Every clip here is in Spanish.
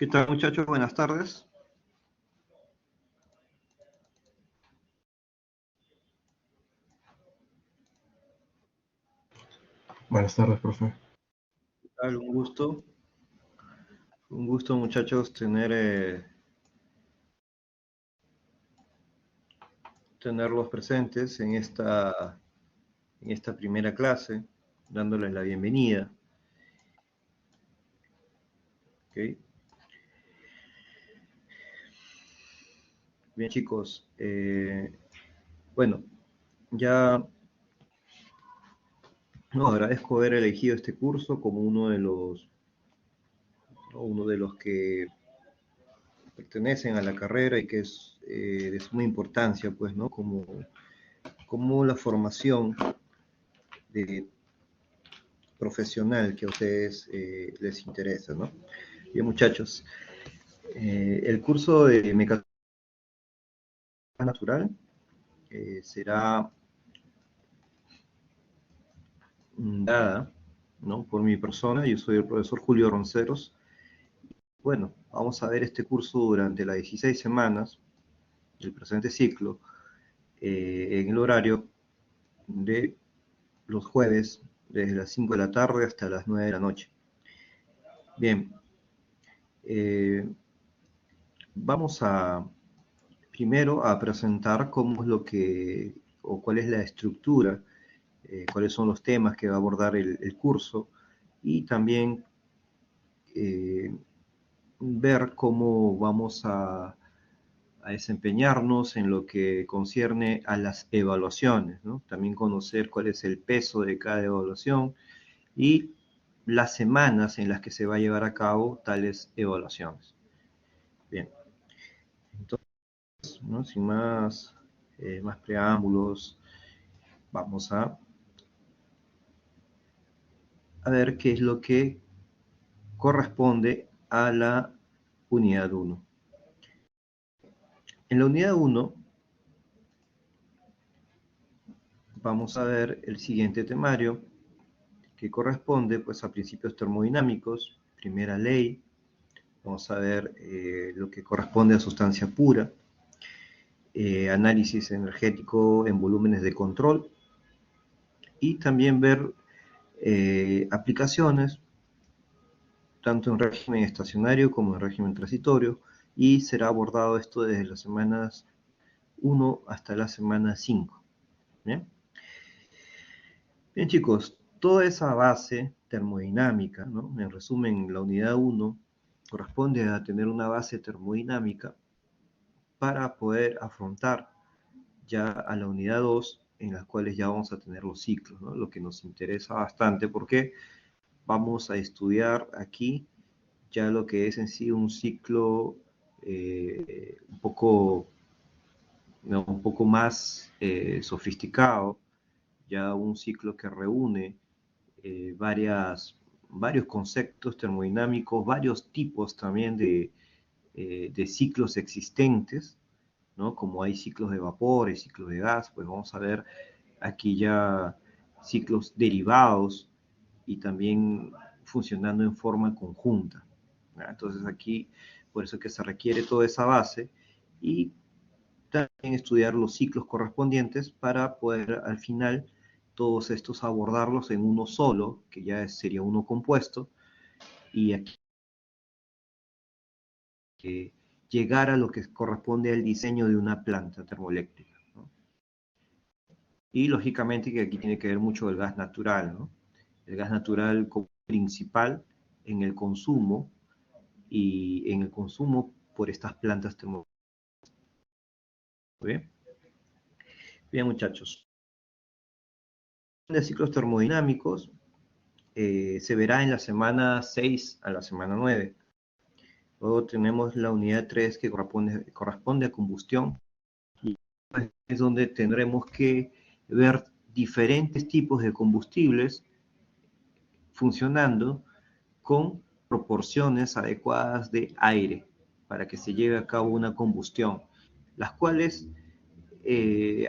¿Qué tal, muchachos? Buenas tardes. Buenas tardes, profe. ¿Qué tal? Un gusto, muchachos, tenerlos presentes en esta primera clase, dándoles la bienvenida. ¿Okay? Bien, chicos, bueno, ya agradezco haber elegido este curso como uno de los que pertenecen a la carrera y que es de suma importancia, pues, ¿no? Como la formación de profesional que a ustedes les interesa, ¿no? Bien, muchachos, el curso de mecatrónica natural será dada, ¿no?, por mi persona. Yo soy el profesor Julio Ronceros. Bueno, vamos a ver este curso durante las 16 semanas del presente ciclo, en el horario de los jueves, desde las 5 de la tarde hasta las 9 de la noche. Bien, vamos primero a presentar cómo es lo que, o cuál es la estructura, cuáles son los temas que va a abordar el curso, y también ver cómo vamos a desempeñarnos en lo que concierne a las evaluaciones, ¿no? También conocer cuál es el peso de cada evaluación y las semanas en las que se va a llevar a cabo tales evaluaciones. Bien, entonces, ¿no?, sin más preámbulos, vamos a ver qué es lo que corresponde a la unidad 1. En la unidad 1 vamos a ver el siguiente temario, que corresponde pues a principios termodinámicos, primera ley. Vamos a ver lo que corresponde a sustancia pura, análisis energético en volúmenes de control, y también ver aplicaciones tanto en régimen estacionario como en régimen transitorio, y será abordado esto desde las semanas 1 hasta la semana 5. ¿Bien? Bien, chicos, toda esa base termodinámica, ¿no? En resumen, la unidad 1 corresponde a tener una base termodinámica para poder afrontar ya a la unidad 2, en las cuales ya vamos a tener los ciclos, ¿no? Lo que nos interesa bastante, porque vamos a estudiar aquí ya lo que es en sí un ciclo un poco más sofisticado, ya un ciclo que reúne varios conceptos termodinámicos, varios tipos también de ciclos existentes, ¿no? Como hay ciclos de vapor y ciclos de gas, pues vamos a ver aquí ya ciclos derivados y también funcionando en forma conjunta, ¿no? Entonces aquí, por eso que se requiere toda esa base, y también estudiar los ciclos correspondientes para poder al final todos estos abordarlos en uno solo, que ya sería uno compuesto, y aquí llegar a lo que corresponde al diseño de una planta termoeléctrica, ¿no? Y lógicamente que aquí tiene que ver mucho el gas natural, ¿no? El gas natural como principal en el consumo, y en el consumo por estas plantas termoeléctricas. ¿Bien? Bien, muchachos. De ciclos termodinámicos se verá en la semana 6 a la semana 9. Luego tenemos la unidad 3, que corresponde a combustión, y es donde tendremos que ver diferentes tipos de combustibles funcionando con proporciones adecuadas de aire para que se lleve a cabo una combustión, las cuales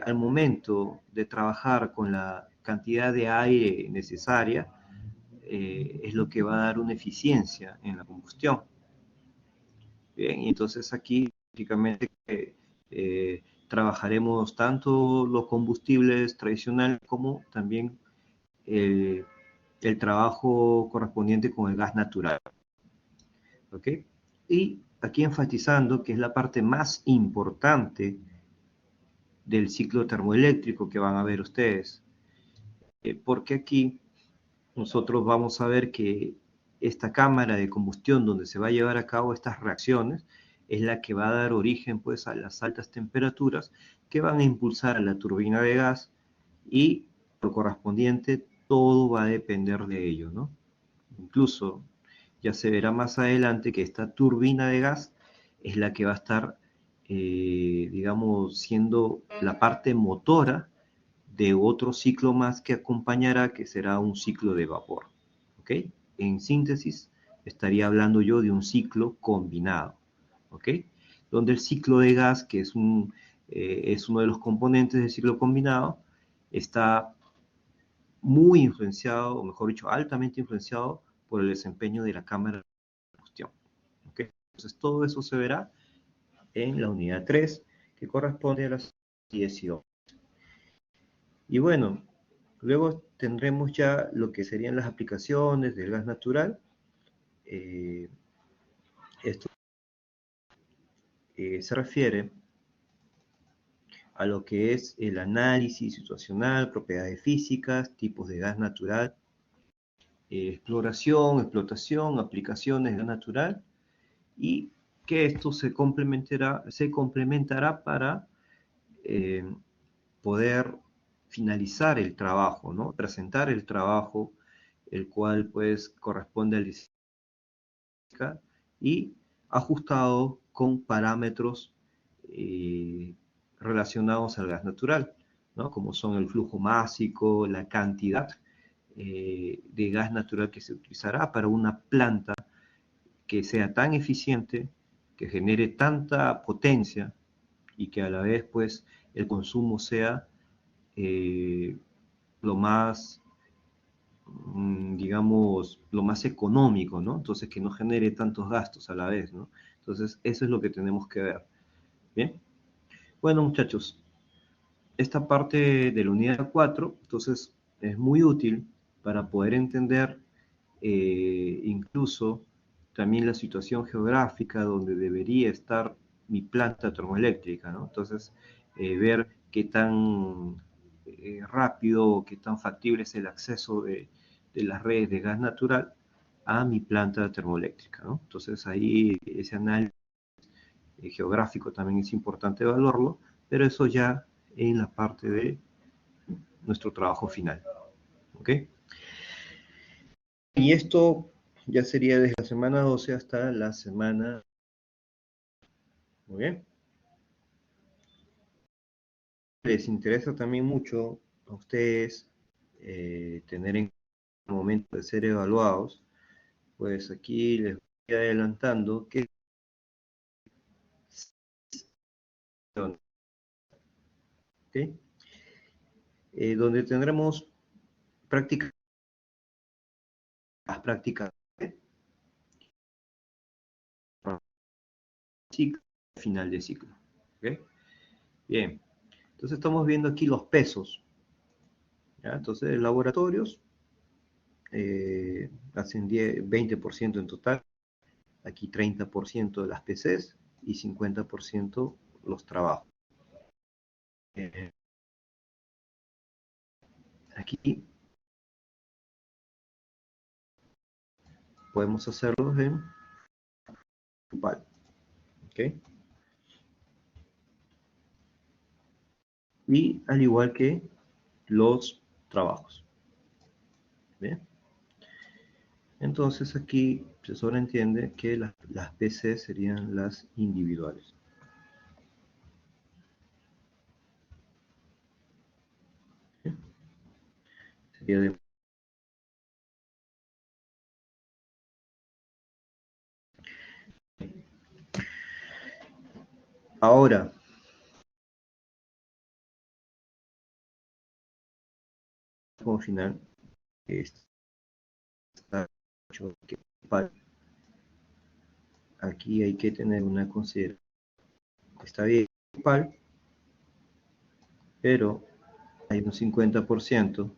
al momento de trabajar con la cantidad de aire necesaria es lo que va a dar una eficiencia en la combustión. Bien, y entonces aquí prácticamente trabajaremos tanto los combustibles tradicionales como también eh, el trabajo correspondiente con el gas natural. ¿Ok? Y aquí enfatizando que es la parte más importante del ciclo termoeléctrico que van a ver ustedes, porque aquí nosotros vamos a ver que esta cámara de combustión donde se va a llevar a cabo estas reacciones es la que va a dar origen pues a las altas temperaturas que van a impulsar a la turbina de gas y por correspondiente todo va a depender de ello, ¿no? Incluso ya se verá más adelante que esta turbina de gas es la que va a estar, digamos, siendo la parte motora de otro ciclo más que acompañará, que será un ciclo de vapor. ¿Ok? En síntesis, estaría hablando yo de un ciclo combinado. ¿Ok? Donde el ciclo de gas, que es uno de los componentes del ciclo combinado, está muy influenciado, o mejor dicho, altamente influenciado por el desempeño de la cámara de combustión. ¿Okay? Entonces, todo eso se verá en la unidad 3, que corresponde a las 10 y 11. Y bueno, luego tendremos ya lo que serían las aplicaciones del gas natural. Eh, esto se refiere a lo que es el análisis situacional, propiedades físicas, tipos de gas natural, exploración, explotación, aplicaciones de gas natural, y que esto se complementará para eh, poder finalizar el trabajo, ¿no? Presentar el trabajo, el cual pues corresponde al diseño y ajustado con parámetros eh, relacionados al gas natural, ¿no? Como son el flujo másico, la cantidad de gas natural que se utilizará para una planta que sea tan eficiente, que genere tanta potencia y que a la vez pues el consumo sea eh, lo más, digamos, lo más económico, ¿no? Entonces que no genere tantos gastos a la vez, ¿no? Entonces eso es lo que tenemos que ver. Bien, bueno muchachos, esta parte de la unidad 4 entonces es muy útil para poder entender incluso también la situación geográfica donde debería estar mi planta termoeléctrica, ¿no? Entonces, ver qué tan rápido o qué tan factible es el acceso de las redes de gas natural a mi planta termoeléctrica, ¿no? Entonces ahí ese análisis geográfico también es importante evaluarlo, pero eso ya en la parte de nuestro trabajo final, ¿ok? Y esto ya sería desde la semana 12 hasta la semana. Muy bien. Les interesa también mucho a ustedes tener en el momento de ser evaluados, pues aquí les voy adelantando que ¿okay? Donde tendremos prácticas, las prácticas ciclo, final de ciclo. ¿Okay? Bien, entonces estamos viendo aquí los pesos. ¿Ya? Entonces, laboratorios hacen 20% en total, aquí 30% de las PCs y 50% los trabajos. Eh, aquí podemos hacerlos en grupal, ¿ok? Y al igual que los trabajos, ¿bien? Entonces aquí se sobreentiende que las PC serían las individuales. ¿Sí? Sería de... Ahora, como final, está aquí hay que tener una consideración. Está bien, grupal, pero hay un 50%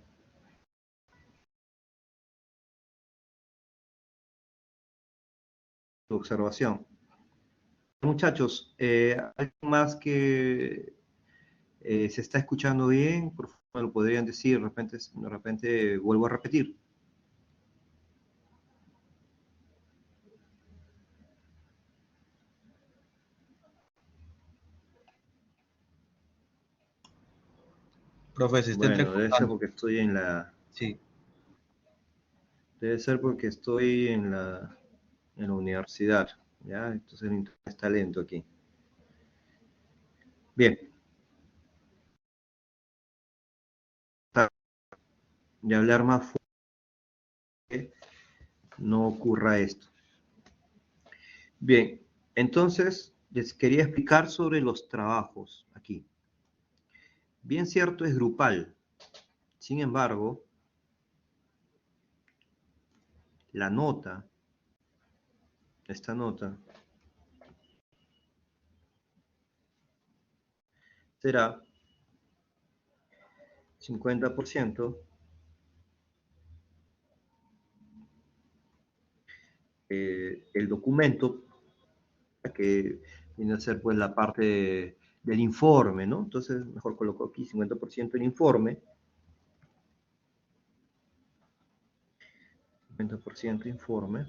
de observación. Muchachos, ¿alguien más que se está escuchando bien? Por favor, me lo podrían decir, de repente vuelvo a repetir. Profe, se está Bueno, debe ser entrecortando. porque estoy en la, Sí. debe ser porque estoy en la universidad, ¿ya? Entonces el internet está lento aquí. Bien, de hablar más fuerte, no ocurra esto. Bien, entonces les quería explicar sobre los trabajos aquí. Bien cierto, es grupal. Sin embargo, la nota, esta nota, será 50% el documento, que viene a ser pues la parte del informe, ¿no? Entonces, mejor coloco aquí 50% el informe, 50% informe,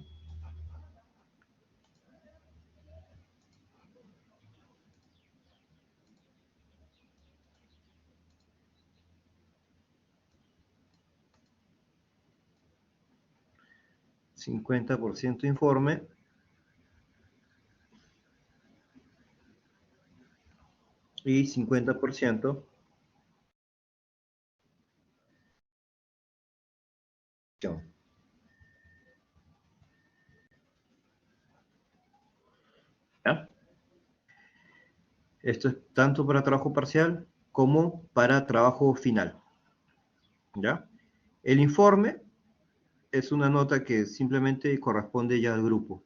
informe y 50% ¿ya? Esto es tanto para trabajo parcial como para trabajo final, ¿ya? El informe es una nota que simplemente corresponde ya al grupo,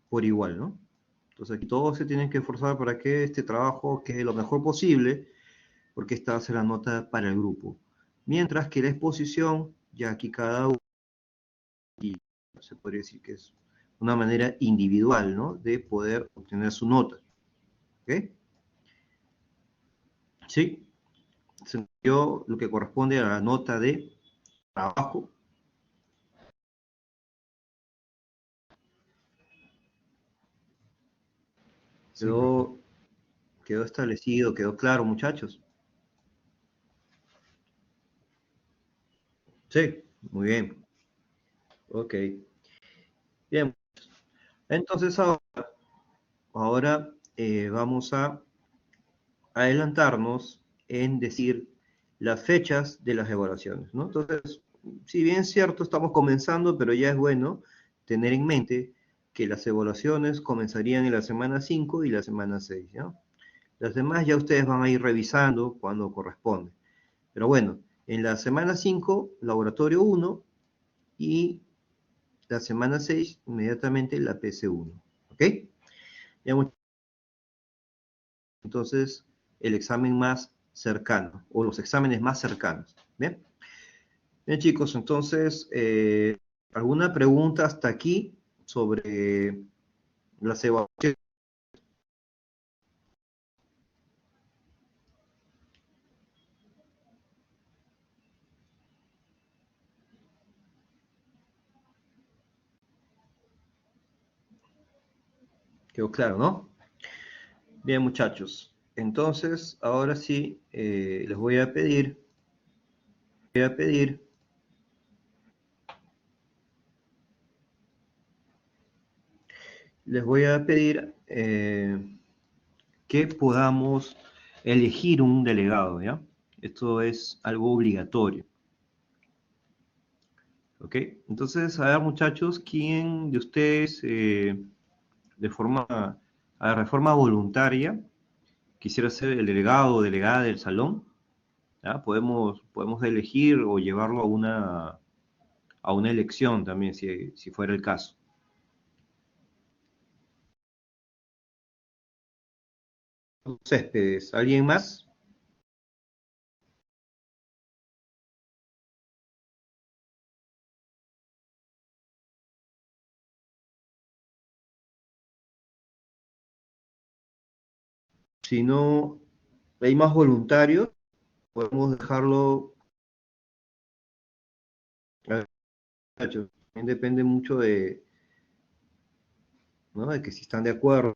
por igual, ¿no? Entonces aquí todos se tienen que esforzar para que este trabajo quede lo mejor posible, porque esta va a ser la nota para el grupo. Mientras que la exposición, ya aquí cada uno, y se podría decir que es una manera individual, ¿no? De poder obtener su nota, ¿ok? ¿Sí? Se dio lo que corresponde a la nota de trabajo. Sí, profe. Quedó establecido, quedó claro, muchachos. Sí, muy bien. Ok. Bien. Entonces ahora vamos a adelantarnos en decir las fechas de las evaluaciones, ¿no? Entonces, si bien es cierto, estamos comenzando, pero ya es bueno tener en mente que las evaluaciones comenzarían en la semana 5 y la semana 6, ¿no? Las demás ya ustedes van a ir revisando cuando corresponde. Pero bueno, en la semana 5, laboratorio 1 y la semana 6, inmediatamente la PC1. ¿Ok? Ya, entonces, el examen más cercano o los exámenes más cercanos. Bien, bien chicos, entonces, ¿alguna pregunta hasta aquí sobre las evaluaciones? Quedó claro, ¿no? Bien, muchachos. Entonces, ahora sí, voy a pedir les voy a pedir que podamos elegir un delegado, ¿ya? Esto es algo obligatorio, ¿ok? Entonces, a ver, muchachos, ¿quién de ustedes de forma voluntaria quisiera ser el delegado o delegada del salón? ¿Ya? Podemos elegir o llevarlo a una elección también, si fuera el caso. Céspedes. ¿Alguien más? Si no hay más voluntarios, podemos dejarlo. A ver, muchachos, también depende mucho de, ¿no? De que si están de acuerdo.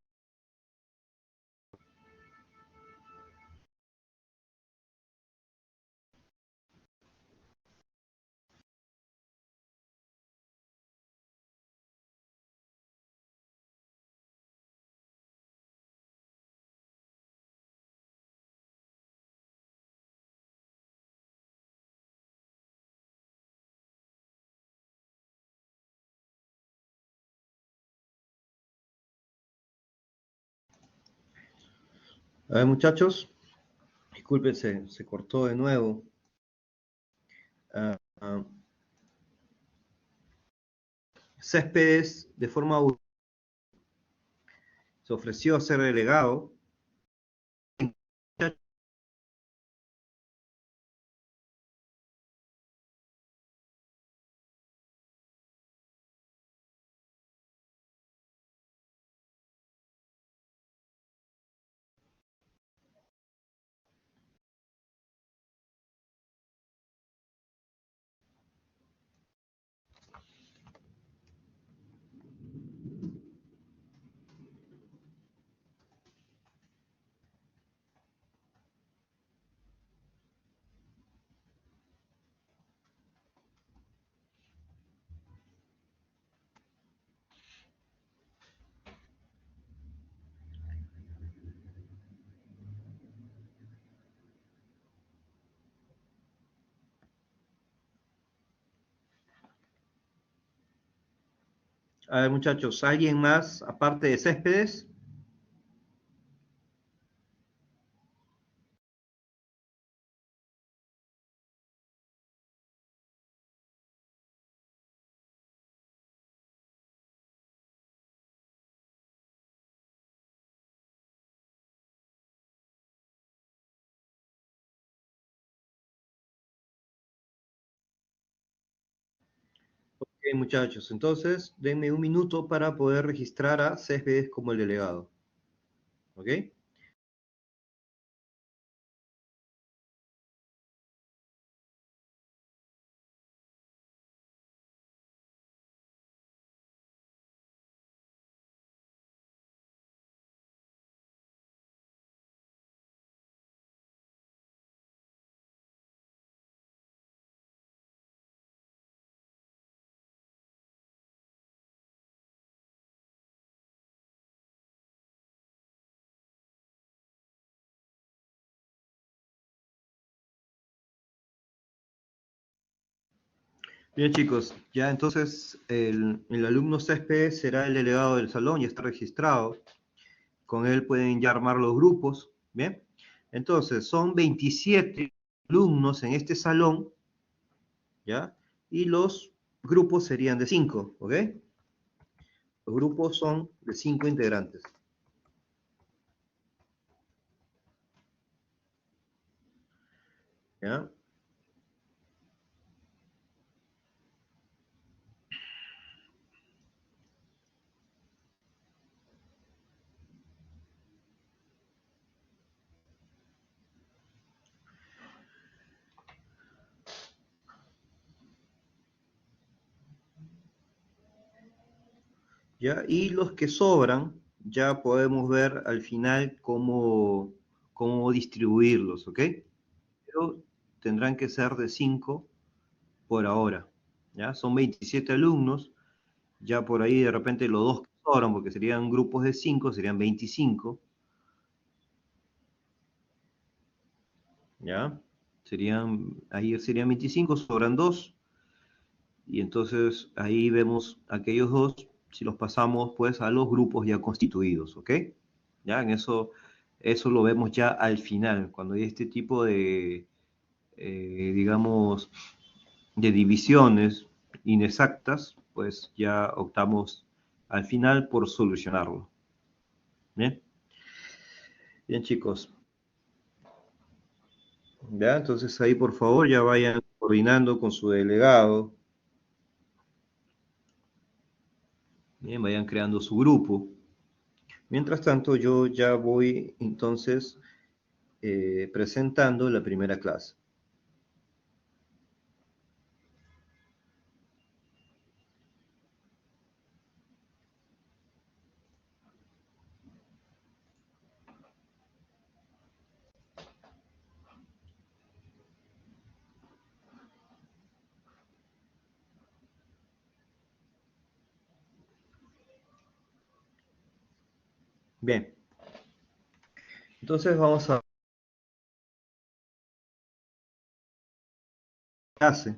A ver, muchachos, disculpen, se cortó de nuevo. Ah, ah, Céspedes, de forma se ofreció a ser delegado. A ver, muchachos, ¿alguien más aparte de Céspedes? Ok, muchachos, entonces denme un minuto para poder registrar a Céspedes como el delegado. ¿Ok? Bien, chicos, ya entonces el alumno Céspedes será el delegado del salón, ya está registrado. Con él pueden ya armar los grupos. Bien, entonces son 27 alumnos en este salón, ¿ya? Y los grupos serían de 5, ¿ok? Los grupos son de 5 integrantes. ¿Ya? ¿Ya? Y los que sobran, ya podemos ver al final cómo distribuirlos, ¿ok? Pero tendrán que ser de 5 por ahora, ¿ya? Son 27 alumnos, ya por ahí de repente los dos que sobran, porque serían grupos de 5, serían 25, ¿ya? Ahí serían 25, sobran dos, y entonces ahí vemos aquellos dos, si los pasamos pues a los grupos ya constituidos, ¿ok? Ya, eso lo vemos ya al final, cuando hay este tipo de, digamos, de divisiones inexactas, pues ya optamos al final por solucionarlo. ¿Bien? Bien, chicos. Ya, entonces ahí por favor ya vayan coordinando con su delegado. Bien, vayan creando su grupo. Mientras tanto, yo ya voy entonces presentando la primera clase. Bien, entonces vamos a clase.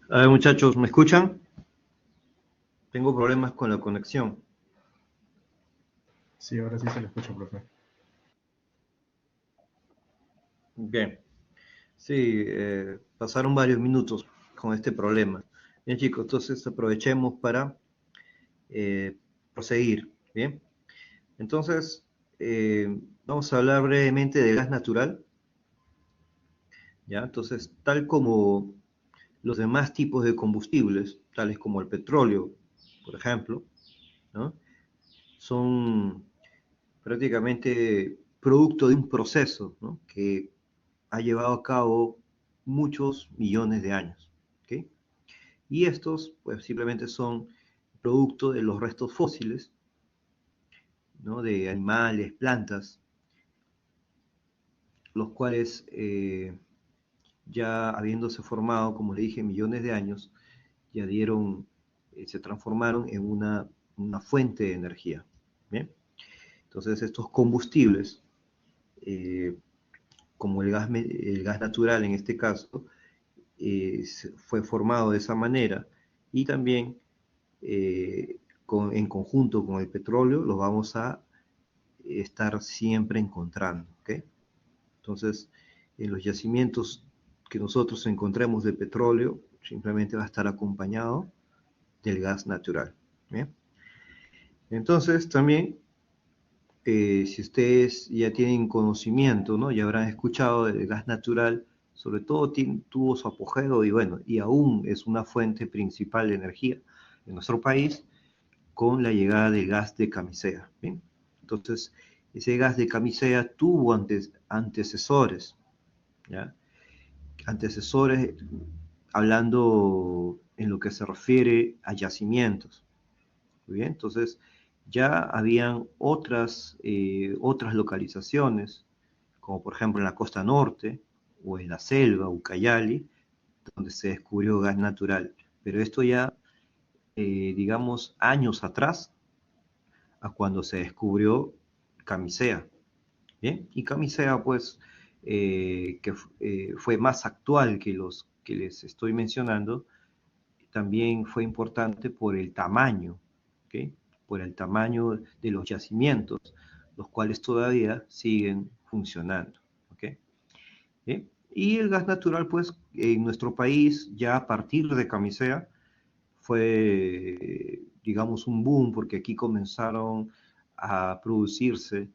A ver, muchachos, ¿me escuchan? Tengo problemas con la conexión. Sí, ahora sí se le escucha, profe. Bien. Sí, pasaron varios minutos con este problema. Bien, chicos, entonces aprovechemos para eh, proseguir. Bien. Entonces, vamos a hablar brevemente del gas natural. ¿Ya? Entonces, tal como los demás tipos de combustibles, tales como el petróleo, por ejemplo, ¿no? Son prácticamente producto de un proceso, ¿no? Que ha llevado a cabo muchos millones de años. ¿Okay? Y estos, pues simplemente son producto de los restos fósiles, ¿no? De animales, plantas, los cuales ya habiéndose formado, como le dije, millones de años, ya dieron, se transformaron en una fuente de energía. ¿Bien? Entonces estos combustibles, eh, como el gas natural en este caso, fue formado de esa manera y también en conjunto con el petróleo lo vamos a estar siempre encontrando. ¿Okay? Entonces, en los yacimientos que nosotros encontremos de petróleo, simplemente va a estar acompañado del gas natural. ¿Bien? Entonces, también, si ustedes ya tienen conocimiento, ¿no? Ya habrán escuchado del gas natural, sobre todo tuvo su apogeo y bueno, y aún es una fuente principal de energía en nuestro país con la llegada del gas de camisea. ¿Bien? Entonces, ese gas de camisea tuvo antecesores, ¿ya? Antecesores hablando en lo que se refiere a yacimientos. Muy bien, entonces ya habían otras localizaciones, como por ejemplo en la costa norte o en la selva, Ucayali, donde se descubrió gas natural. Pero esto ya, digamos, años atrás, a cuando se descubrió Camisea. ¿Bien? Y Camisea, pues, fue más actual que los que les estoy mencionando, también fue importante por el tamaño, ¿okay? Por el tamaño de los yacimientos, los cuales todavía siguen funcionando. ¿Okay? ¿Bien? Y el gas natural, pues, en nuestro país, ya a partir de Camisea, fue, digamos, un boom, porque aquí comenzaron a producirse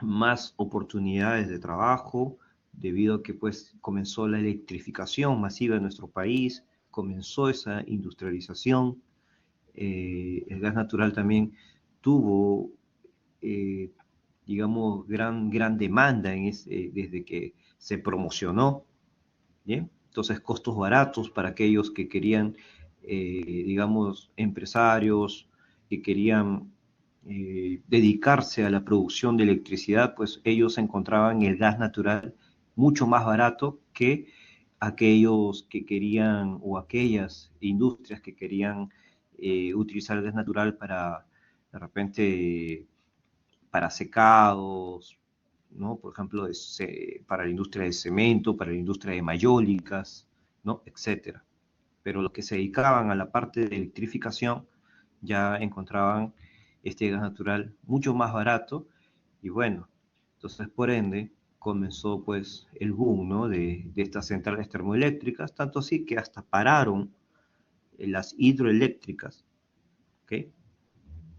más oportunidades de trabajo, debido a que pues comenzó la electrificación masiva en nuestro país, comenzó esa industrialización, el gas natural también tuvo, eh, digamos, gran demanda desde que se promocionó, ¿bien? Entonces, costos baratos para aquellos que querían, digamos, empresarios que querían dedicarse a la producción de electricidad, pues ellos encontraban el gas natural mucho más barato que aquellos que querían o aquellas industrias que querían utilizar el gas natural para, de repente, para secados, ¿no? Por ejemplo, para la industria de cemento, para la industria de mayólicas, ¿no? Etcétera. Pero los que se dedicaban a la parte de electrificación ya encontraban este gas natural mucho más barato y bueno, entonces por ende comenzó pues el boom, ¿no? de estas centrales termoeléctricas, tanto así que hasta pararon las hidroeléctricas, ¿ok?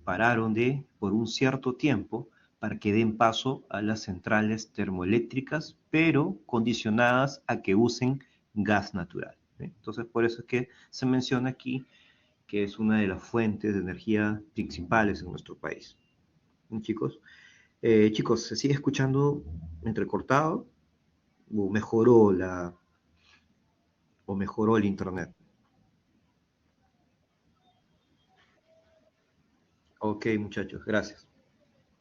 Pararon por un cierto tiempo para que den paso a las centrales termoeléctricas, pero condicionadas a que usen gas natural. ¿Sí? Entonces, por eso es que se menciona aquí que es una de las fuentes de energía principales en nuestro país. ¿Sí, chicos? Chicos, ¿se sigue escuchando entrecortado o mejoró el internet? Ok, muchachos, gracias.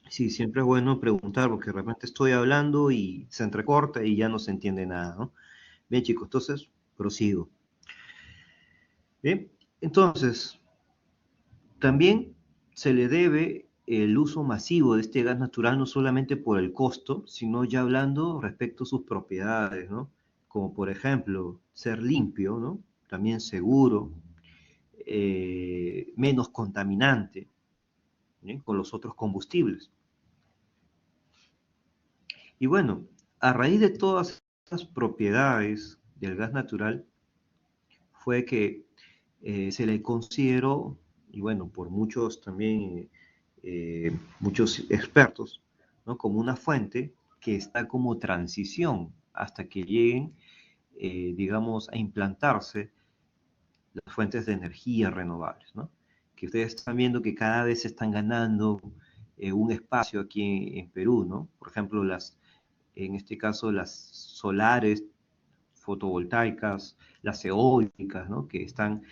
Sí, siempre es bueno preguntar porque realmente estoy hablando y se entrecorta y ya no se entiende nada, ¿no? Bien, chicos, entonces prosigo. Bien, entonces, también se le debe el uso masivo de este gas natural no solamente por el costo, sino ya hablando respecto a sus propiedades, ¿no? como por ejemplo ser limpio, ¿no? También seguro, menos contaminante, ¿bien? Con los otros combustibles. Y bueno, a raíz de todas estas propiedades del gas natural, fue que se le consideró, y bueno, por muchos también, muchos expertos, ¿no? Como una fuente que está como transición hasta que lleguen, digamos, a implantarse las fuentes de energía renovables, ¿no? Que ustedes están viendo que cada vez se están ganando un espacio aquí en Perú, ¿no? Por ejemplo, en este caso las solares fotovoltaicas, las eólicas, ¿no? Que están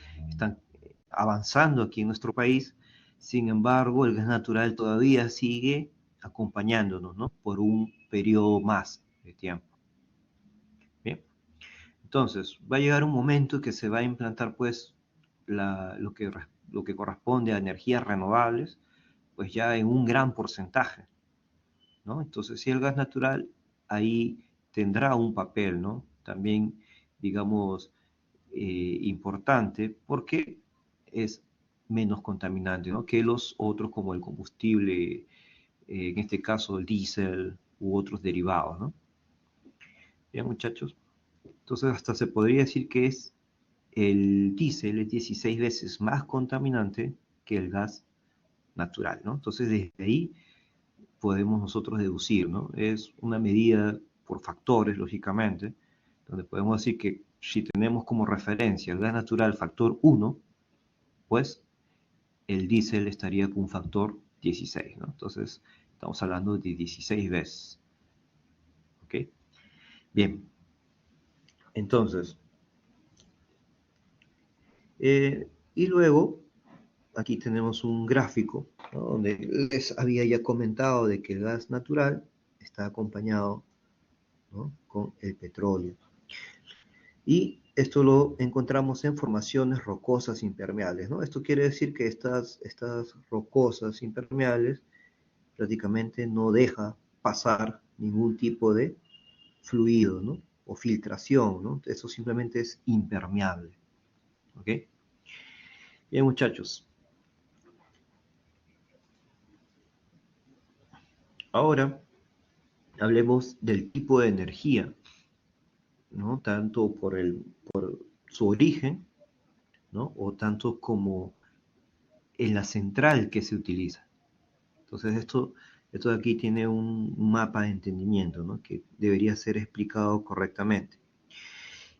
avanzando aquí en nuestro país. Sin embargo, el gas natural todavía sigue acompañándonos, ¿no? Por un periodo más de tiempo. Bien. Entonces, va a llegar un momento que se va a implantar, pues, lo que corresponde a energías renovables, pues ya en un gran porcentaje, ¿no? Entonces, si el gas natural ahí tendrá un papel, ¿no? También, digamos, importante porque es menos contaminante, ¿no? Que los otros como el combustible, en este caso el diésel u otros derivados, ¿no? Bien, muchachos. Entonces hasta se podría decir que el diésel es 16 veces más contaminante que el gas natural, ¿no? Entonces desde ahí podemos nosotros deducir, ¿no? Es una medida por factores, lógicamente, donde podemos decir que si tenemos como referencia el gas natural factor 1, pues el diésel estaría con un factor 16, ¿no? Entonces estamos hablando de 16 veces, ¿ok? Bien, entonces, y luego aquí tenemos un gráfico, ¿no? Donde les había ya comentado de que el gas natural está acompañado, ¿no? Con el petróleo. Y esto lo encontramos en formaciones rocosas impermeables, ¿no? Esto quiere decir que estas rocosas impermeables prácticamente no deja pasar ningún tipo de fluido, ¿no? O filtración, ¿no? Eso simplemente es impermeable, ¿ok? Bien, muchachos. Ahora hablemos del tipo de energía, ¿no? Tanto por su origen, ¿no? O tanto como en la central que se utiliza. Entonces esto de aquí tiene un mapa de entendimiento, ¿no? Que debería ser explicado correctamente.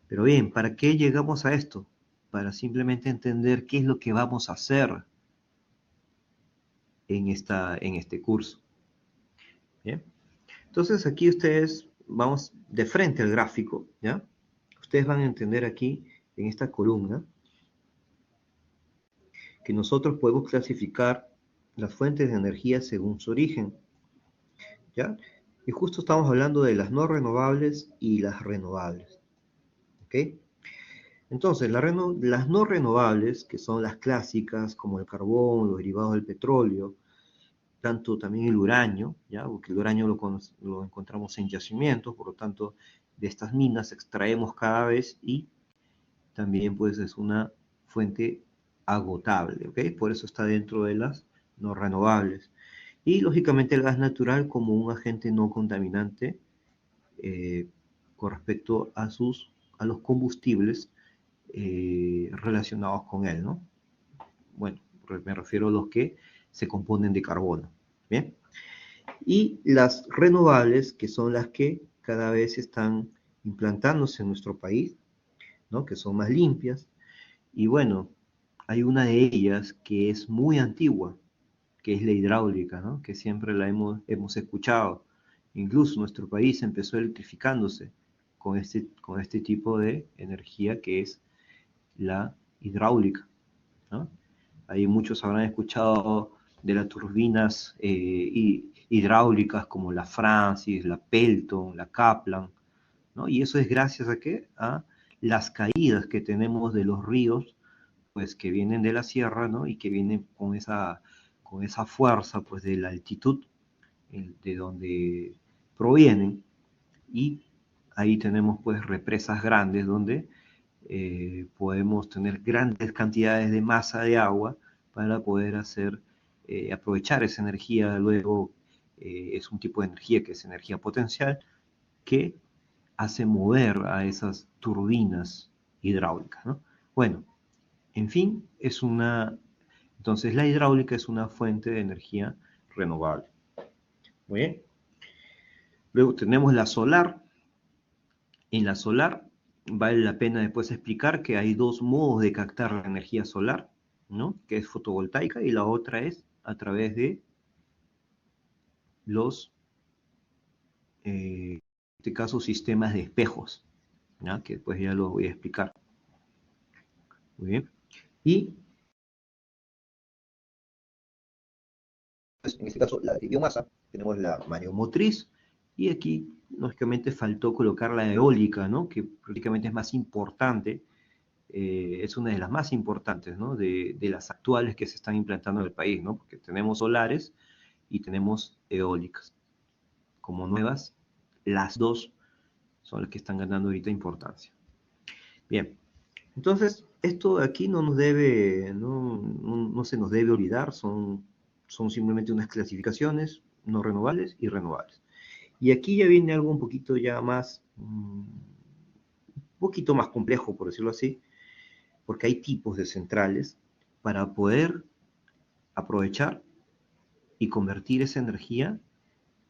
Pero bien, ¿para qué llegamos a esto? Para simplemente entender qué es lo que vamos a hacer en este curso. ¿Bien? Entonces aquí ustedes, vamos de frente al gráfico, ¿ya? Ustedes van a entender aquí, en esta columna, que nosotros podemos clasificar las fuentes de energía según su origen, ¿ya? Y justo estamos hablando de las no renovables y las renovables, ¿ok? Entonces, las no renovables, que son las clásicas, como el carbón, los derivados del petróleo, tanto también el uranio, ¿ya? Porque el uranio lo encontramos en yacimientos, por lo tanto, de estas minas extraemos cada vez y también pues es una fuente agotable, ¿ok? Por eso está dentro de las no renovables. Y lógicamente el gas natural como un agente no contaminante eh, con respecto a los combustibles relacionados con él, ¿no? Bueno, me refiero a los que se componen de carbono, ¿bien? Y las renovables, que son las que cada vez están implantándose en nuestro país, ¿no? Que son más limpias. Y bueno, hay una de ellas que es muy antigua, que es la hidráulica, ¿no? Que siempre la hemos escuchado. Incluso nuestro país empezó electrificándose con este tipo de energía que es la hidráulica, ¿no? Ahí muchos habrán escuchado de las turbinas hidráulicas como la Francis, la Pelton, la Kaplan, ¿no? Y eso es gracias a ¿qué? A las caídas que tenemos de los ríos, pues que vienen de la sierra, ¿no? Y que vienen con esa fuerza, pues de la altitud de donde provienen y ahí tenemos pues represas grandes donde podemos tener grandes cantidades de masa de agua para poder aprovechar esa energía. Luego es un tipo de energía que es energía potencial que hace mover a esas turbinas hidráulicas, ¿no? Bueno, en fin, entonces la hidráulica es una fuente de energía renovable. Muy bien. Luego tenemos la solar. En la solar vale la pena después explicar que hay dos modos de captar la energía solar, ¿no? Que es fotovoltaica y la otra es a través de los, en este caso, sistemas de espejos, ¿ya? Que después ya lo voy a explicar. Muy bien. Y pues, en este caso la de biomasa, tenemos la mareomotriz y aquí lógicamente faltó colocar la eólica, ¿no? Que prácticamente es más importante, es una de las más importantes, ¿no? De las actuales que se están implantando en el país, ¿no? Porque tenemos solares y tenemos eólicas. Como nuevas, las dos son las que están ganando ahorita importancia. Bien, entonces esto de aquí no nos debe, no se nos debe olvidar, son simplemente unas clasificaciones no renovables y renovables. Y aquí ya viene algo un poquito ya más, un poquito más complejo, por decirlo así, porque hay tipos de centrales para poder aprovechar y convertir esa energía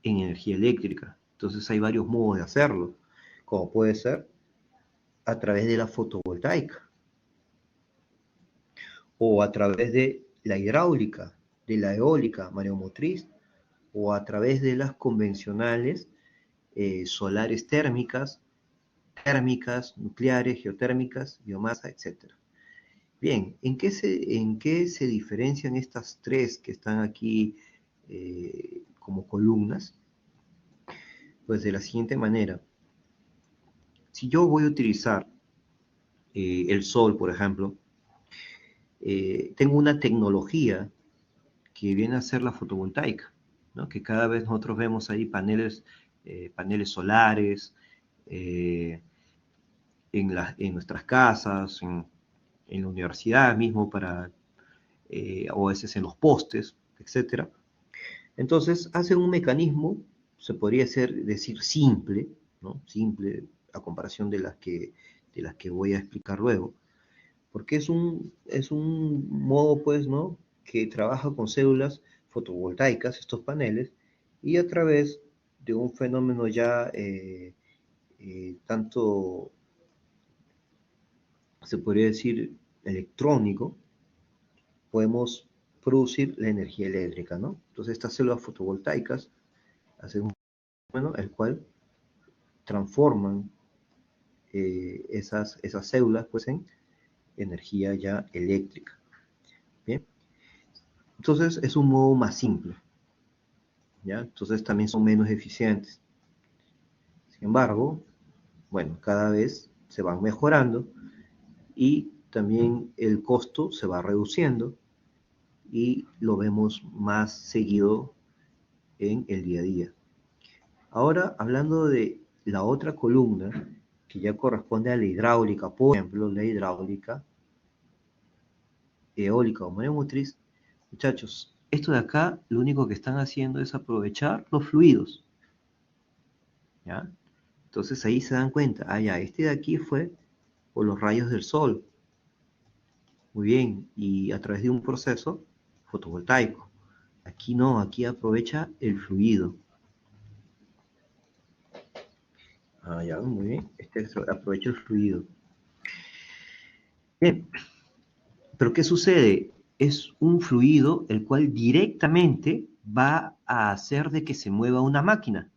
en energía eléctrica. Entonces hay varios modos de hacerlo, como puede ser a través de la fotovoltaica o a través de la hidráulica, de la eólica, mareomotriz, o a través de las convencionales solares térmicas, nucleares, geotérmicas, biomasa, etc. Bien, ¿en qué se diferencian estas tres que están aquí como columnas? Pues de la siguiente manera. Si yo voy a utilizar el sol, por ejemplo, tengo una tecnología que viene a ser la fotovoltaica, ¿no? Que cada vez nosotros vemos ahí paneles solares en nuestras casas, en la universidad mismo, o a veces en los postes, etcétera. Entonces, hacen un mecanismo, se podría decir simple, ¿no? Simple a comparación de las que voy a explicar luego, porque es un modo, pues, ¿no? Que trabaja con células fotovoltaicas, estos paneles, y a través de un fenómeno ya tanto, se podría decir, electrónico, podemos producir la energía eléctrica, ¿no? Entonces estas células fotovoltaicas hacen un fenómeno el cual transforman esas células pues en energía ya eléctrica. Bien, entonces es un modo más simple, ¿ya? Entonces también son menos eficientes. Sin embargo, bueno, cada vez se van mejorando y también el costo se va reduciendo y lo vemos más seguido en el día a día. Ahora, hablando de la otra columna, que ya corresponde a la hidráulica, por ejemplo, la hidráulica, eólica o mareomotriz, muchachos, esto de acá lo único que están haciendo es aprovechar los fluidos, ¿ya? Entonces ahí se dan cuenta, ya, este de aquí fue por los rayos del sol, muy bien, y a través de un proceso fotovoltaico. Aquí no, aquí aprovecha el fluido. Ya, muy bien, este aprovecha el fluido. Bien, pero ¿qué sucede? Es un fluido el cual directamente va a hacer de que se mueva una máquina.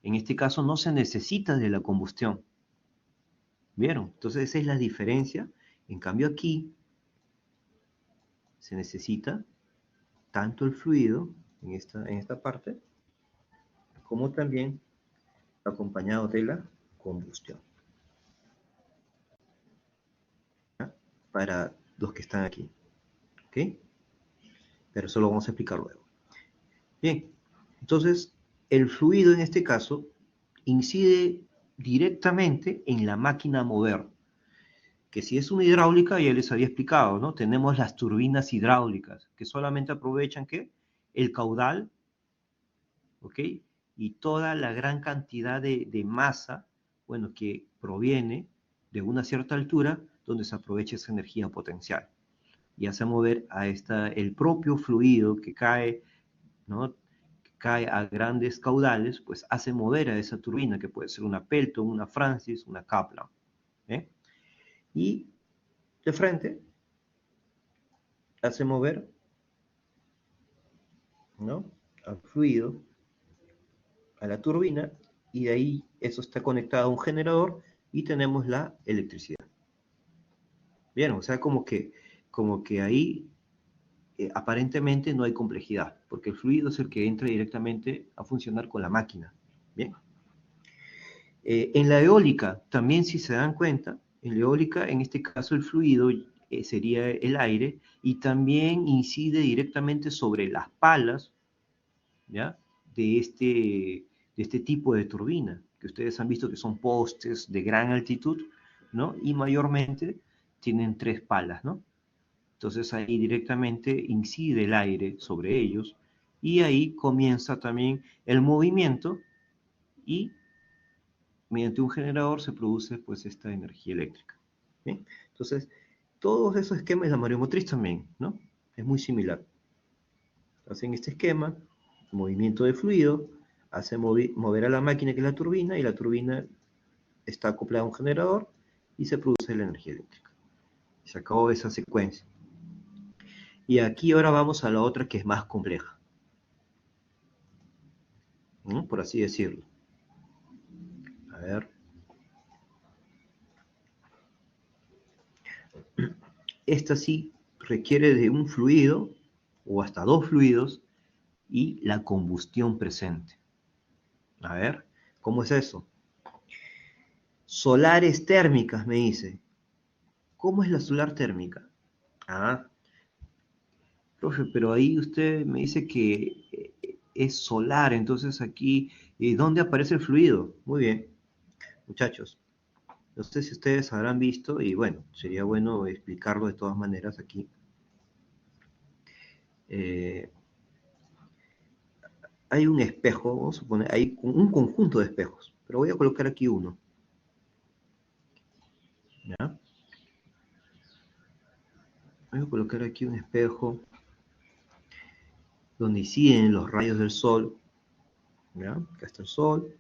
En este caso no se necesita de la combustión. ¿Vieron? Entonces esa es la diferencia. En cambio aquí se necesita tanto el fluido en esta parte como también acompañado de la combustión. ¿Ya? Para los que están aquí. ¿Ok? Pero eso lo vamos a explicar luego. Bien, entonces el fluido en este caso incide directamente en la máquina a mover. Que si es una hidráulica, ya les había explicado, ¿no? Tenemos las turbinas hidráulicas, que solamente aprovechan, ¿qué? El caudal, ¿ok? Y toda la gran cantidad de masa, bueno, que proviene de una cierta altura, donde se aprovecha esa energía potencial. Y hace mover a el propio fluido que cae, ¿no? Que cae a grandes caudales, pues hace mover a esa turbina, que puede ser una Pelton, una Francis, una Kaplan, ¿eh? Y de frente hace mover, ¿no? Al fluido, a la turbina, y de ahí eso está conectado a un generador y tenemos la electricidad. Bien, o sea, como que ahí aparentemente no hay complejidad, porque el fluido es el que entra directamente a funcionar con la máquina. Bien. En la eólica, también si se dan cuenta, en la eólica, en este caso el fluido sería el aire, y también incide directamente sobre las palas, ¿ya? De este tipo de turbina, que ustedes han visto que son postes de gran altitud, ¿no? Y mayormente tienen 3 palas, ¿no? Entonces ahí directamente incide el aire sobre ellos y ahí comienza también el movimiento y mediante un generador se produce pues esta energía eléctrica. ¿Bien? Entonces, todos esos esquemas de la mareomotriz también, ¿no? Es muy similar. Hacen este esquema, movimiento de fluido, hace mover a la máquina que es la turbina, y la turbina está acoplada a un generador y se produce la energía eléctrica. Se acabó esa secuencia. Y aquí ahora vamos a la otra que es más compleja, ¿no? Por así decirlo. A ver. Esta sí requiere de un fluido o hasta 2 fluidos y la combustión presente. A ver, ¿cómo es eso? Solares térmicas, me dice. ¿Cómo es la solar térmica? Ah, profe, pero ahí usted me dice que es solar, entonces aquí, ¿dónde aparece el fluido? Muy bien, muchachos. No sé si ustedes habrán visto, y bueno, sería bueno explicarlo de todas maneras aquí. Eh, Hay un espejo, vamos a suponer, hay un conjunto de espejos, pero voy a colocar aquí uno. ¿Ya? Voy a colocar aquí un espejo donde inciden los rayos del sol. ¿Ya? Acá está el sol.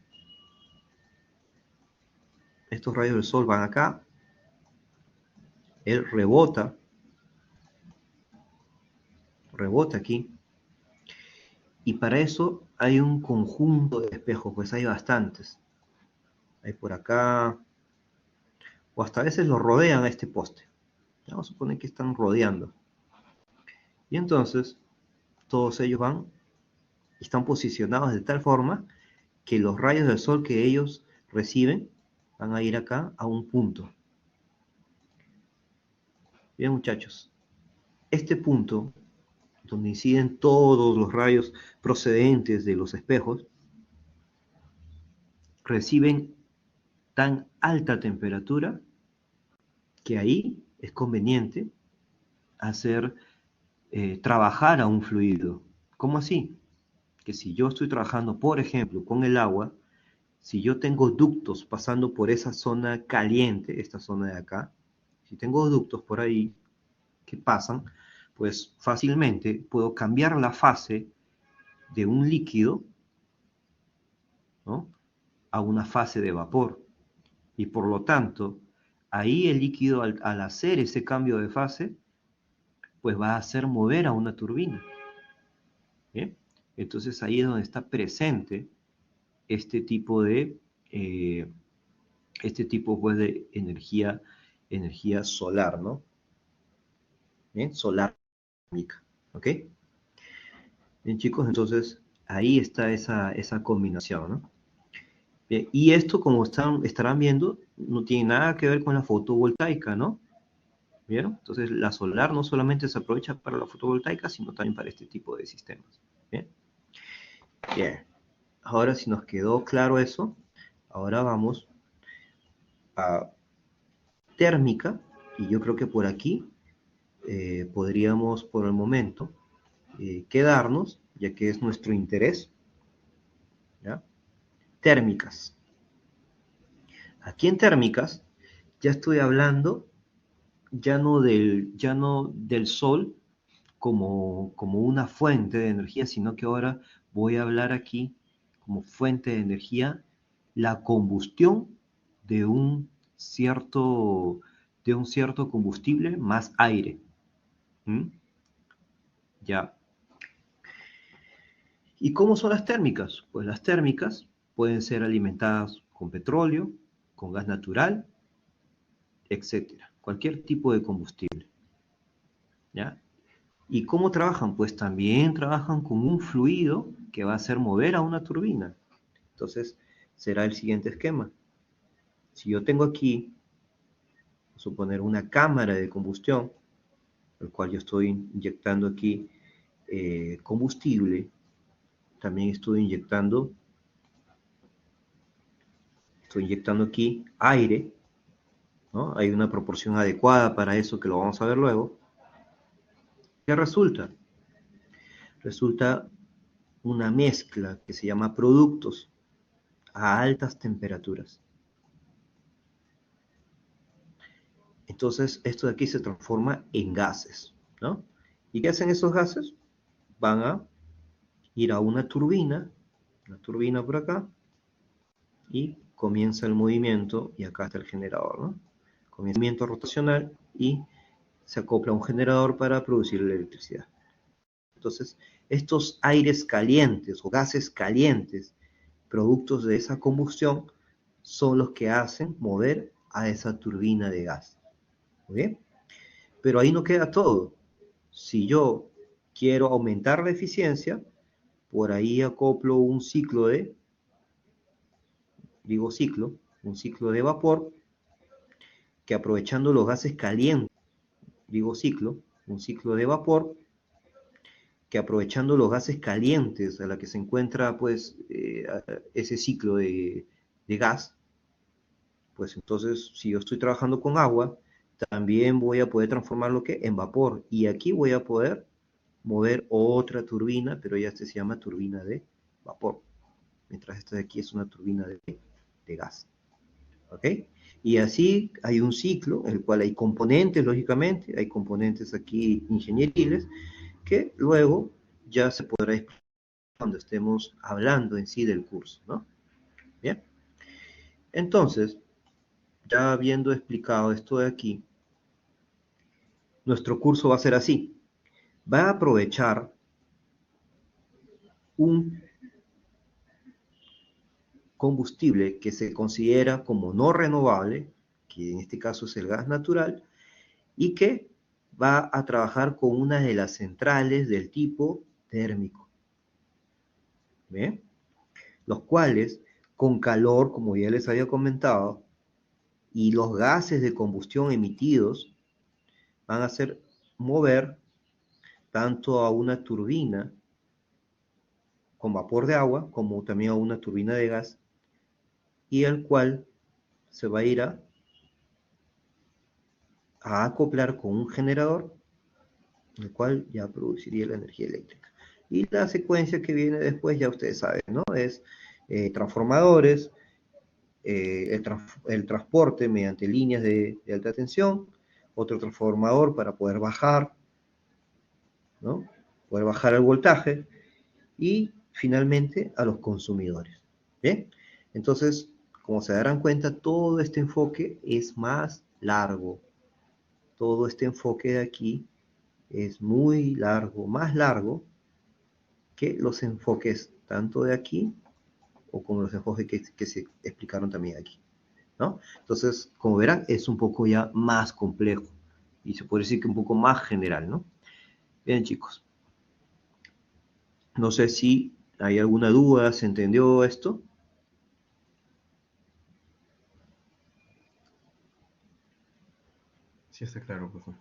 Estos rayos del sol van acá. Él rebota aquí. Y para eso hay un conjunto de espejos, pues hay bastantes. Hay por acá, o hasta a veces lo rodean a este poste. Vamos a suponer que están rodeando. Y entonces, todos ellos van y están posicionados de tal forma que los rayos del sol que ellos reciben van a ir acá a un punto. Bien, muchachos, este punto, donde inciden todos los rayos procedentes de los espejos, reciben tan alta temperatura que ahí es conveniente hacer trabajar a un fluido. ¿Cómo así? Que si yo estoy trabajando, por ejemplo, con el agua, si yo tengo ductos pasando por esa zona caliente, esta zona de acá, si tengo ductos por ahí que pasan, pues fácilmente puedo cambiar la fase de un líquido, ¿no?, a una fase de vapor. Y por lo tanto, ahí el líquido al hacer ese cambio de fase, pues va a hacer mover a una turbina. ¿Bien? Entonces ahí es donde está presente este tipo de, eh, pues, de energía solar, ¿no? Bien, solar térmica, ¿ok? Bien, chicos, entonces ahí está esa combinación, ¿no? Bien, y esto, como estarán viendo, no tiene nada que ver con la fotovoltaica, ¿no? ¿Vieron? Entonces la solar no solamente se aprovecha para la fotovoltaica, sino también para este tipo de sistemas. Bien. Bien. Ahora, si nos quedó claro eso, ahora vamos térmica, y yo creo que por aquí podríamos por el momento quedarnos, ya que es nuestro interés, ¿ya? Térmicas. Aquí en térmicas ya estoy hablando ya no del sol como una fuente de energía, sino que ahora voy a hablar aquí como fuente de energía la combustión de un cierto, combustible más aire. ¿Mm? Ya. ¿Y cómo son las térmicas? Pues las térmicas pueden ser alimentadas con petróleo, con gas natural, etcétera. Cualquier tipo de combustible. ¿Ya? ¿Y cómo trabajan? Pues también trabajan con un fluido que va a hacer mover a una turbina. Entonces, será el siguiente esquema. Si yo tengo aquí, suponer una cámara de combustión, el cual yo estoy inyectando aquí combustible, también estoy inyectando aquí aire, ¿no? Hay una proporción adecuada para eso que lo vamos a ver luego. ¿Qué resulta? Resulta una mezcla que se llama productos a altas temperaturas. Entonces, esto de aquí se transforma en gases, ¿no? ¿Y qué hacen esos gases? Van a ir a una turbina por acá, y comienza el movimiento, y acá está el generador, ¿no? Comienza el movimiento rotacional y se acopla un generador para producir la electricidad. Entonces, estos aires calientes o gases calientes, productos de esa combustión, son los que hacen mover a esa turbina de gas. ¿Muy bien? Pero ahí no queda todo. Si yo quiero aumentar la eficiencia, por ahí acoplo un ciclo de, un ciclo de vapor, que aprovechando los gases calientes, un ciclo de vapor, que aprovechando los gases calientes a la que se encuentra pues ese ciclo de gas, pues entonces si yo estoy trabajando con agua, también voy a poder transformarlo en vapor, y aquí voy a poder mover otra turbina, pero ya se llama turbina de vapor, mientras esta de aquí es una turbina de gas. ¿Ok? Y así hay un ciclo en el cual hay componentes, lógicamente, hay componentes aquí ingenieriles, que luego ya se podrá explicar cuando estemos hablando en sí del curso, ¿no? Bien. Entonces, ya habiendo explicado esto de aquí, nuestro curso va a ser así. Va a aprovechar un combustible que se considera como no renovable, que en este caso es el gas natural, y que va a trabajar con una de las centrales del tipo térmico. ¿Bien? Los cuales, con calor, como ya les había comentado, y los gases de combustión emitidos, van a hacer mover tanto a una turbina con vapor de agua, como también a una turbina de gas, y el cual se va a ir a acoplar con un generador, el cual ya produciría la energía eléctrica. Y la secuencia que viene después, ya ustedes saben, ¿no? Es transformadores, el transporte mediante líneas de alta tensión, otro transformador para poder bajar, ¿no? Poder bajar el voltaje, y finalmente a los consumidores. ¿Bien? Entonces, como se darán cuenta, todo este enfoque es más largo. Todo este enfoque de aquí es muy largo, más largo que los enfoques tanto de aquí o como los enfoques que se explicaron también aquí, ¿no? Entonces, como verán, es un poco ya más complejo y se puede decir que un poco más general, ¿no? Bien, chicos. No sé si hay alguna duda, ¿se entendió esto? Sí, está claro, profesor.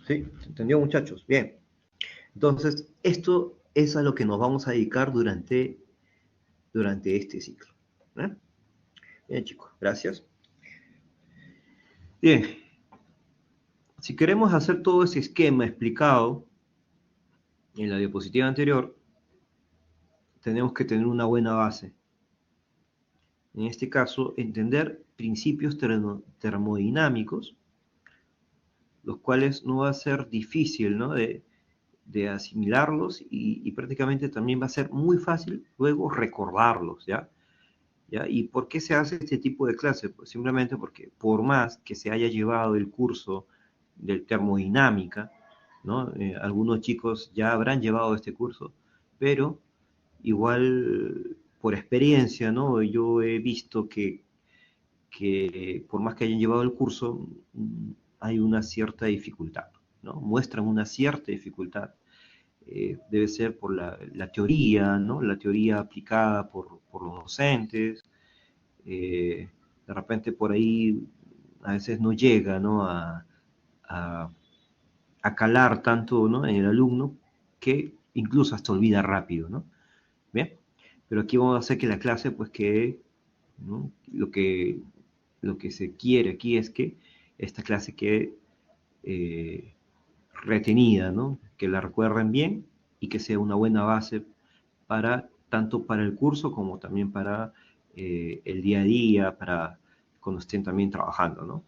¿Sí? ¿Se entendió, muchachos? Bien. Entonces, esto es a lo que nos vamos a dedicar durante este ciclo, ¿eh? Bien, chicos, gracias. Bien, si queremos hacer todo ese esquema explicado en la diapositiva anterior, tenemos que tener una buena base. En este caso, entender principios termodinámicos, los cuales no va a ser difícil, ¿no?, de asimilarlos y prácticamente también va a ser muy fácil luego recordarlos, ¿ya? ¿Ya? ¿Y por qué se hace este tipo de clase? Pues simplemente porque por más que se haya llevado el curso de termodinámica, ¿no? Algunos chicos ya habrán llevado este curso, pero igual por experiencia, ¿no? Yo he visto que por más que hayan llevado el curso, hay una cierta dificultad, ¿no? Muestran una cierta dificultad. Debe ser por la teoría, ¿no? La teoría aplicada por los docentes. De repente por ahí a veces no llega, ¿no?, a, a calar tanto, ¿no?, en el alumno que incluso hasta olvida rápido, ¿no? Bien, pero aquí vamos a hacer que la clase pues quede, ¿no? Lo que se quiere aquí es que esta clase quede retenida, ¿no? Que la recuerden bien y que sea una buena base para tanto para el curso como también para el día a día, para cuando estén también trabajando, ¿no?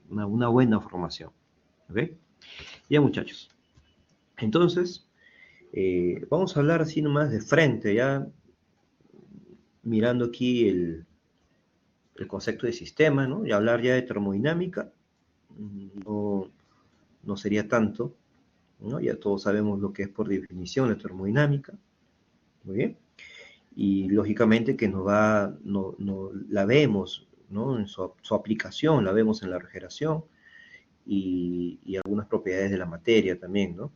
Una buena formación, ¿ok? Ya, muchachos. Entonces, vamos a hablar así nomás de frente, ya mirando aquí el concepto de sistema, ¿no? Y hablar ya de termodinámica, no, no sería tanto, ¿no? Ya todos sabemos lo que es por definición la termodinámica, muy bien. Y lógicamente que la vemos, ¿no?, en su aplicación, la vemos en la refrigeración y algunas propiedades de la materia también, ¿no?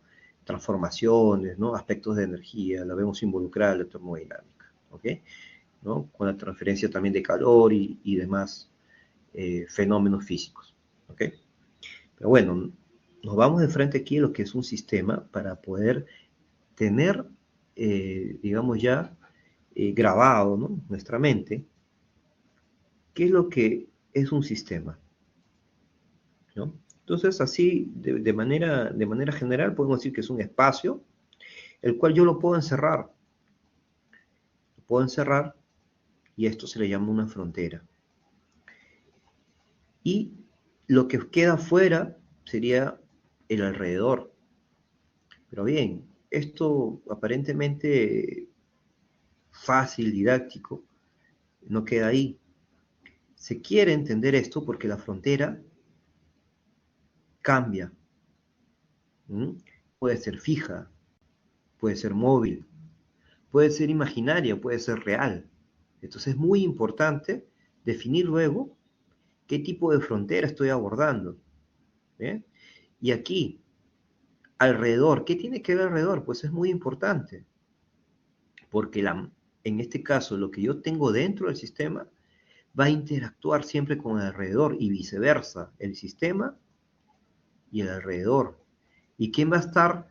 Transformaciones, ¿no?, aspectos de energía, la vemos involucrada en la termodinámica, ¿ok? ¿No? Con la transferencia también de calor y demás fenómenos físicos, ¿ok? Pero bueno, nos vamos de frente aquí a lo que es un sistema para poder tener, digamos ya, grabado, ¿no?, nuestra mente, qué es lo que es un sistema, ¿no? Entonces, así, de manera general, podemos decir que es un espacio, el cual yo lo puedo encerrar, y esto se le llama una frontera. Y lo que queda fuera sería el alrededor. Pero bien, esto aparentemente fácil, didáctico, no queda ahí. Se quiere entender esto porque la frontera cambia. Puede ser fija, puede ser móvil, puede ser imaginaria, puede ser real. Entonces es muy importante definir luego qué tipo de frontera estoy abordando. ¿Bien? Y aquí, alrededor, ¿qué tiene que ver alrededor? Pues es muy importante, porque en este caso lo que yo tengo dentro del sistema va a interactuar siempre con el alrededor y viceversa, el sistema y el alrededor. ¿Y quién va a estar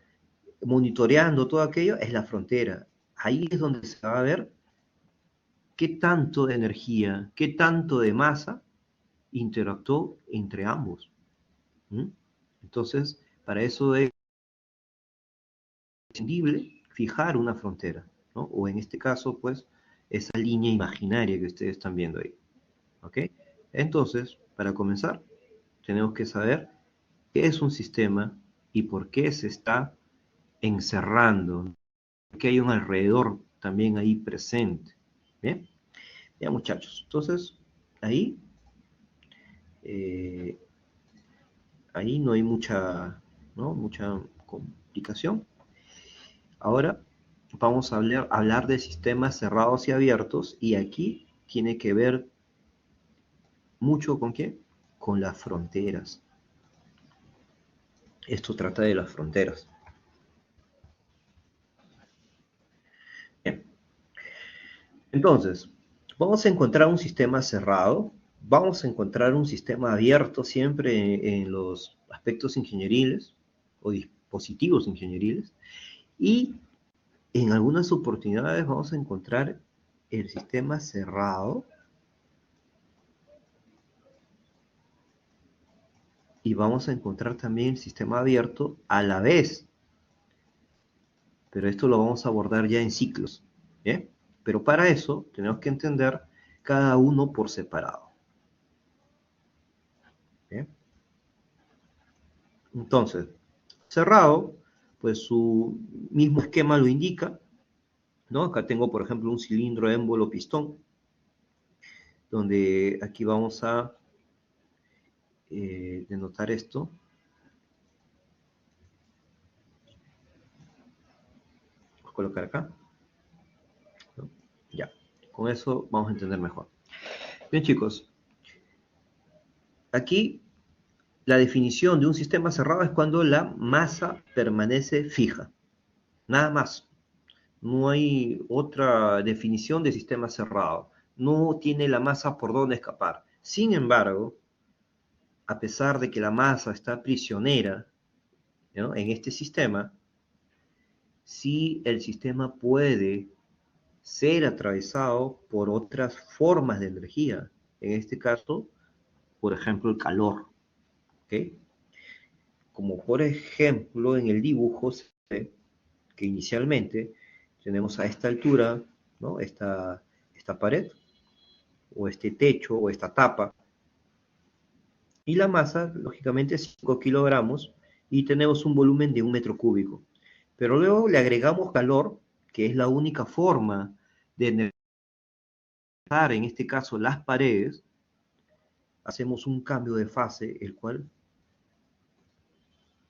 monitoreando todo aquello? Es la frontera. Ahí es donde se va a ver qué tanto de energía, qué tanto de masa interactuó entre ambos. ¿Mm? Entonces, para eso es imprescindible fijar una frontera, ¿no? O en este caso, pues, esa línea imaginaria que ustedes están viendo ahí. ¿Ok? Entonces, para comenzar, tenemos que saber qué es un sistema y por qué se está encerrando, que hay un alrededor también ahí presente. ¿Bien? Ya, muchachos. Entonces, ahí, eh, ahí no hay mucha, ¿no?, mucha complicación. Ahora vamos a hablar de sistemas cerrados y abiertos, y aquí tiene que ver mucho con qué, con las fronteras. Esto trata de las fronteras. Bien. Entonces, vamos a encontrar un sistema cerrado, vamos a encontrar un sistema abierto siempre en los aspectos ingenieriles o dispositivos ingenieriles, y en algunas oportunidades vamos a encontrar el sistema cerrado y vamos a encontrar también el sistema abierto a la vez. Pero esto lo vamos a abordar ya en ciclos. ¿Bien? Pero para eso tenemos que entender cada uno por separado. ¿Bien? Entonces, cerrado, pues su mismo esquema lo indica, ¿no? Acá tengo, por ejemplo, un cilindro émbolo pistón, donde aquí vamos a denotar esto. Voy a colocar acá, ¿no? Ya, con eso vamos a entender mejor. Bien, chicos, aquí la definición de un sistema cerrado es cuando la masa permanece fija, nada más. No hay otra definición de sistema cerrado. No tiene la masa por dónde escapar. Sin embargo, a pesar de que la masa está prisionera, ¿no?, en este sistema, sí el sistema puede ser atravesado por otras formas de energía. En este caso, por ejemplo, el calor. ¿Ok? Como por ejemplo en el dibujo se ve que inicialmente tenemos a esta altura, ¿no?, esta pared, o este techo, o esta tapa, y la masa, lógicamente, es 5 kilogramos, y tenemos un volumen de 1 metro cúbico. Pero luego le agregamos calor, que es la única forma de energizar, en este caso, las paredes. Hacemos un cambio de fase, el cual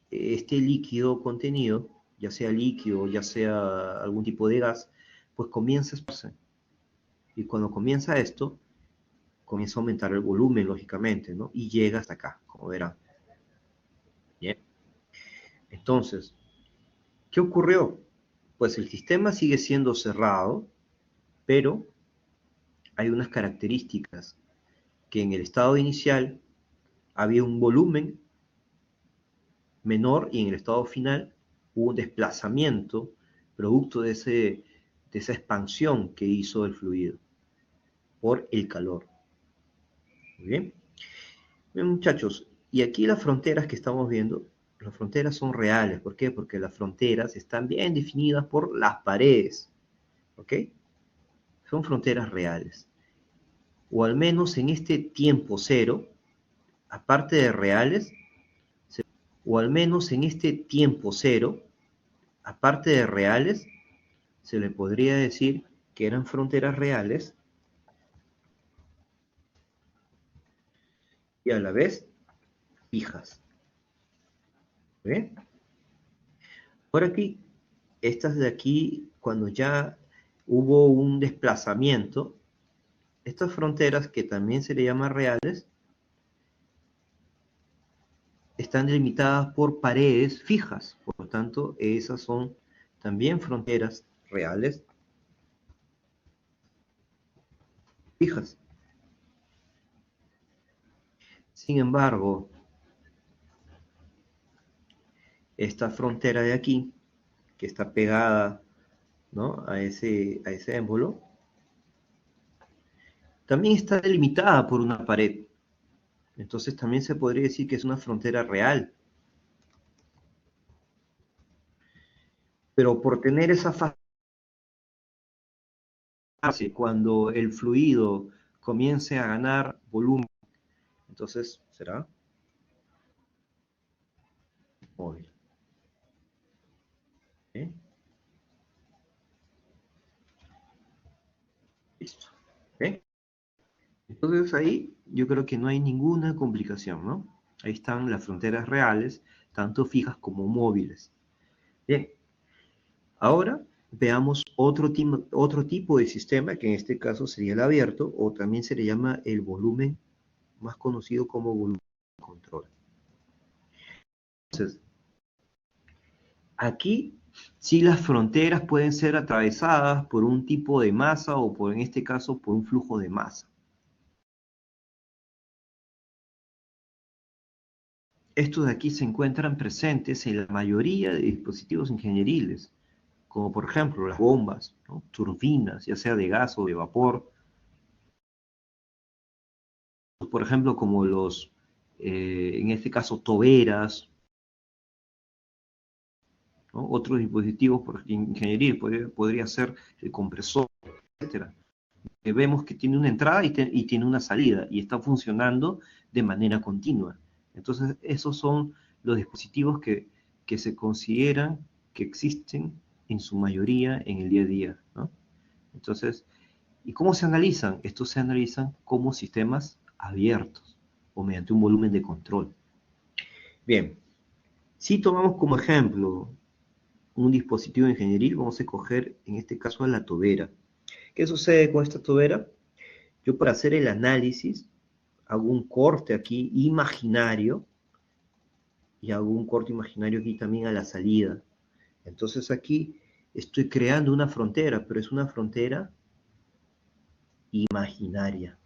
este líquido contenido, ya sea líquido, ya sea algún tipo de gas, pues comienza a expandirse. Y cuando comienza esto, comienza a aumentar el volumen, lógicamente, ¿no? Y llega hasta acá, como verán. Bien. Entonces, ¿qué ocurrió? Pues el sistema sigue siendo cerrado, pero hay unas características, que en el estado inicial había un volumen menor y en el estado final hubo un desplazamiento producto de esa expansión que hizo el fluido por el calor. Muy bien. Bien, muchachos, y aquí las fronteras que estamos viendo, las fronteras son reales. ¿Por qué? Porque las fronteras están bien definidas por las paredes. ¿Ok? Son fronteras reales. O al menos en este tiempo cero, aparte de reales, o al menos en este tiempo cero, aparte de reales, se le podría decir que eran fronteras reales y a la vez fijas. ¿Ve? Por aquí, estas de aquí, cuando ya hubo un desplazamiento, estas fronteras, que también se le llaman reales, están delimitadas por paredes fijas. Por lo tanto, esas son también fronteras reales fijas. Sin embargo, esta frontera de aquí, que está pegada, ¿no?, a ese émbolo, también está delimitada por una pared. Entonces también se podría decir que es una frontera real. Pero por tener esa fase, cuando el fluido comience a ganar volumen, entonces será móvil. ¿Eh? Listo. ¿Eh? Entonces ahí yo creo que no hay ninguna complicación, ¿no? Ahí están las fronteras reales, tanto fijas como móviles. Bien, ahora veamos otro tipo de sistema, que en este caso sería el abierto, o también se le llama el volumen, más conocido como volumen de control. Entonces, aquí sí las fronteras pueden ser atravesadas por un tipo de masa, o por, en este caso, por un flujo de masa. Estos de aquí se encuentran presentes en la mayoría de dispositivos ingenieriles, como por ejemplo las bombas, ¿no?, turbinas, ya sea de gas o de vapor, por ejemplo como los en este caso toberas, ¿no? Otros dispositivos por ingeniería, podría ser el compresor, etcétera. Vemos que tiene una entrada y tiene una salida y está funcionando de manera continua. Entonces, esos son los dispositivos que se consideran que existen en su mayoría en el día a día, ¿no? Entonces, ¿y cómo se analizan? Estos se analizan como sistemas abiertos o mediante un volumen de control. Bien, si tomamos como ejemplo un dispositivo ingenieril, vamos a escoger en este caso a la tobera. ¿Qué sucede con esta tobera? Yo para hacer el análisis hago un corte aquí imaginario y hago un corte imaginario aquí también a la salida. Entonces aquí estoy creando una frontera, pero es una frontera imaginaria.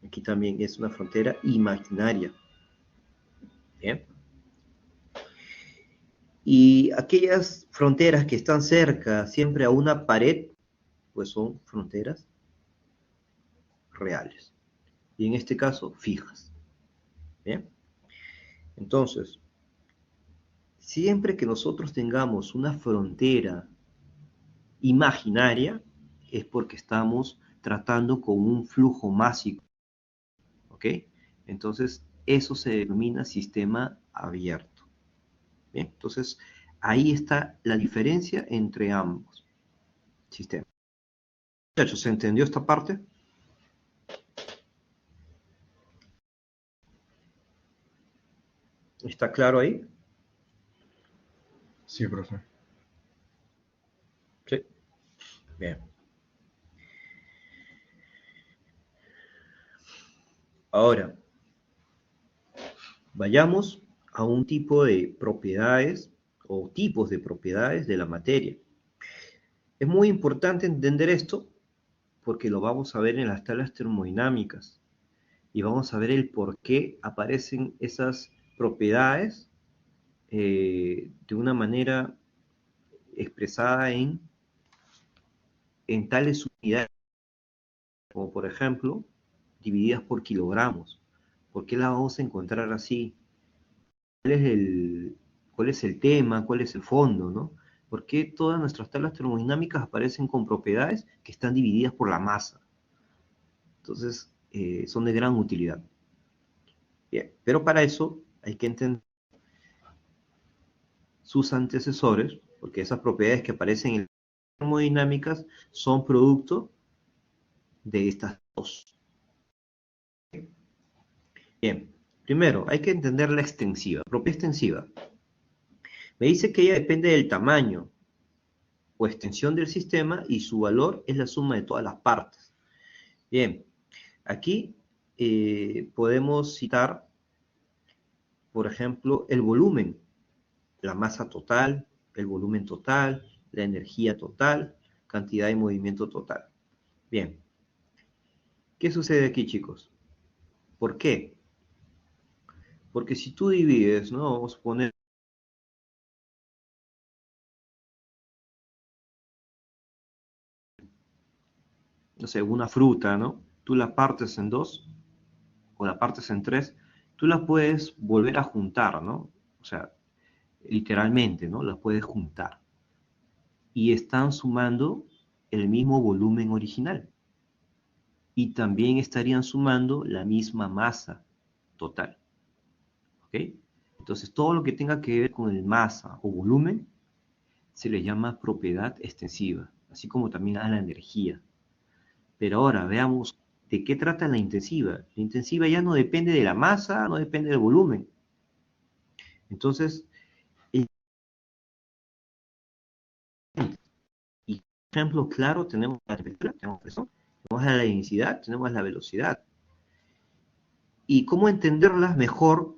Aquí también es una frontera imaginaria. Bien. Y aquellas fronteras que están cerca siempre a una pared, pues son fronteras reales. Y en este caso, fijas. Bien. Entonces, siempre que nosotros tengamos una frontera imaginaria, es porque estamos tratando con un flujo másico. ¿Ok? Entonces, eso se denomina sistema abierto. Bien, entonces, ahí está la diferencia entre ambos sistemas. Muchachos, ¿se entendió esta parte? ¿Está claro ahí? Sí, profe. Sí. Bien. Ahora, vayamos a un tipo de propiedades o tipos de propiedades de la materia. Es muy importante entender esto porque lo vamos a ver en las tablas termodinámicas y vamos a ver el por qué aparecen esas propiedades de una manera expresada en tales unidades, como por ejemplo, divididas por kilogramos. ¿Por qué las vamos a encontrar así? ¿Cuál es el tema? ¿Cuál es el fondo? ¿No? ¿Por qué todas nuestras tablas termodinámicas aparecen con propiedades que están divididas por la masa? Entonces, son de gran utilidad. Bien, pero para eso hay que entender sus antecesores, porque esas propiedades que aparecen en las termodinámicas son producto de estas dos. Bien, primero hay que entender la extensiva. Propiedad extensiva. Me dice que ella depende del tamaño o extensión del sistema y su valor es la suma de todas las partes. Bien, aquí podemos citar, por ejemplo, el volumen, la masa total, el volumen total, la energía total, cantidad de movimiento total. Bien, ¿qué sucede aquí, chicos? ¿Por qué? Porque si tú divides, ¿no? Vamos a poner, no sé, una fruta, ¿no? Tú la partes en dos o la partes en tres, tú la puedes volver a juntar, ¿no? O sea, literalmente, ¿no? Las puedes juntar. Y están sumando el mismo volumen original. Y también estarían sumando la misma masa total. ¿Ok? Entonces, todo lo que tenga que ver con el masa o volumen se le llama propiedad extensiva, así como también a la energía. Pero ahora veamos de qué trata la intensiva. La intensiva ya no depende de la masa, no depende del volumen. Entonces, y ejemplo claro, tenemos la temperatura, tenemos presión, tenemos la densidad, tenemos la velocidad. Y cómo entenderlas mejor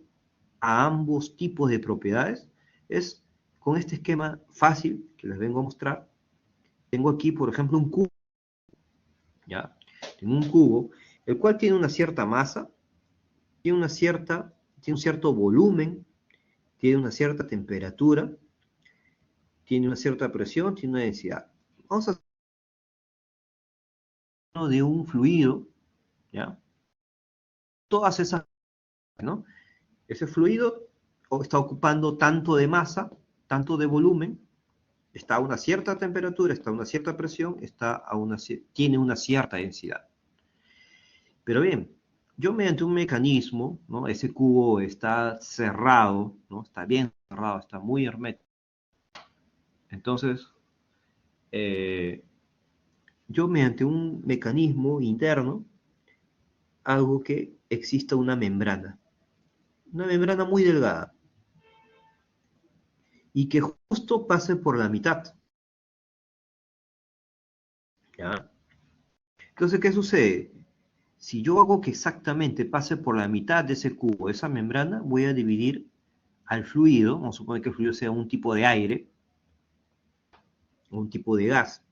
a ambos tipos de propiedades es con este esquema fácil que les vengo a mostrar. Tengo aquí, por ejemplo, un cubo, ¿ya? Tengo un cubo, el cual tiene una cierta masa, tiene un cierto volumen, tiene una cierta temperatura, tiene una cierta presión, tiene una densidad. Vamos a hablar de un fluido, ¿ya? Todas esas ¿no? Ese fluido está ocupando tanto de masa, tanto de volumen, está a una cierta temperatura, está a una cierta presión, tiene una cierta densidad. Pero bien, yo mediante un mecanismo, ¿no? Ese cubo está cerrado, ¿no? Está bien cerrado, está muy hermético. Entonces, yo mediante un mecanismo interno hago que exista una membrana muy delgada, y que justo pase por la mitad. ¿Ya? Entonces, ¿qué sucede? Si yo hago que exactamente pase por la mitad de ese cubo, esa membrana, voy a dividir al fluido, vamos a suponer que el fluido sea un tipo de aire, o un tipo de gas.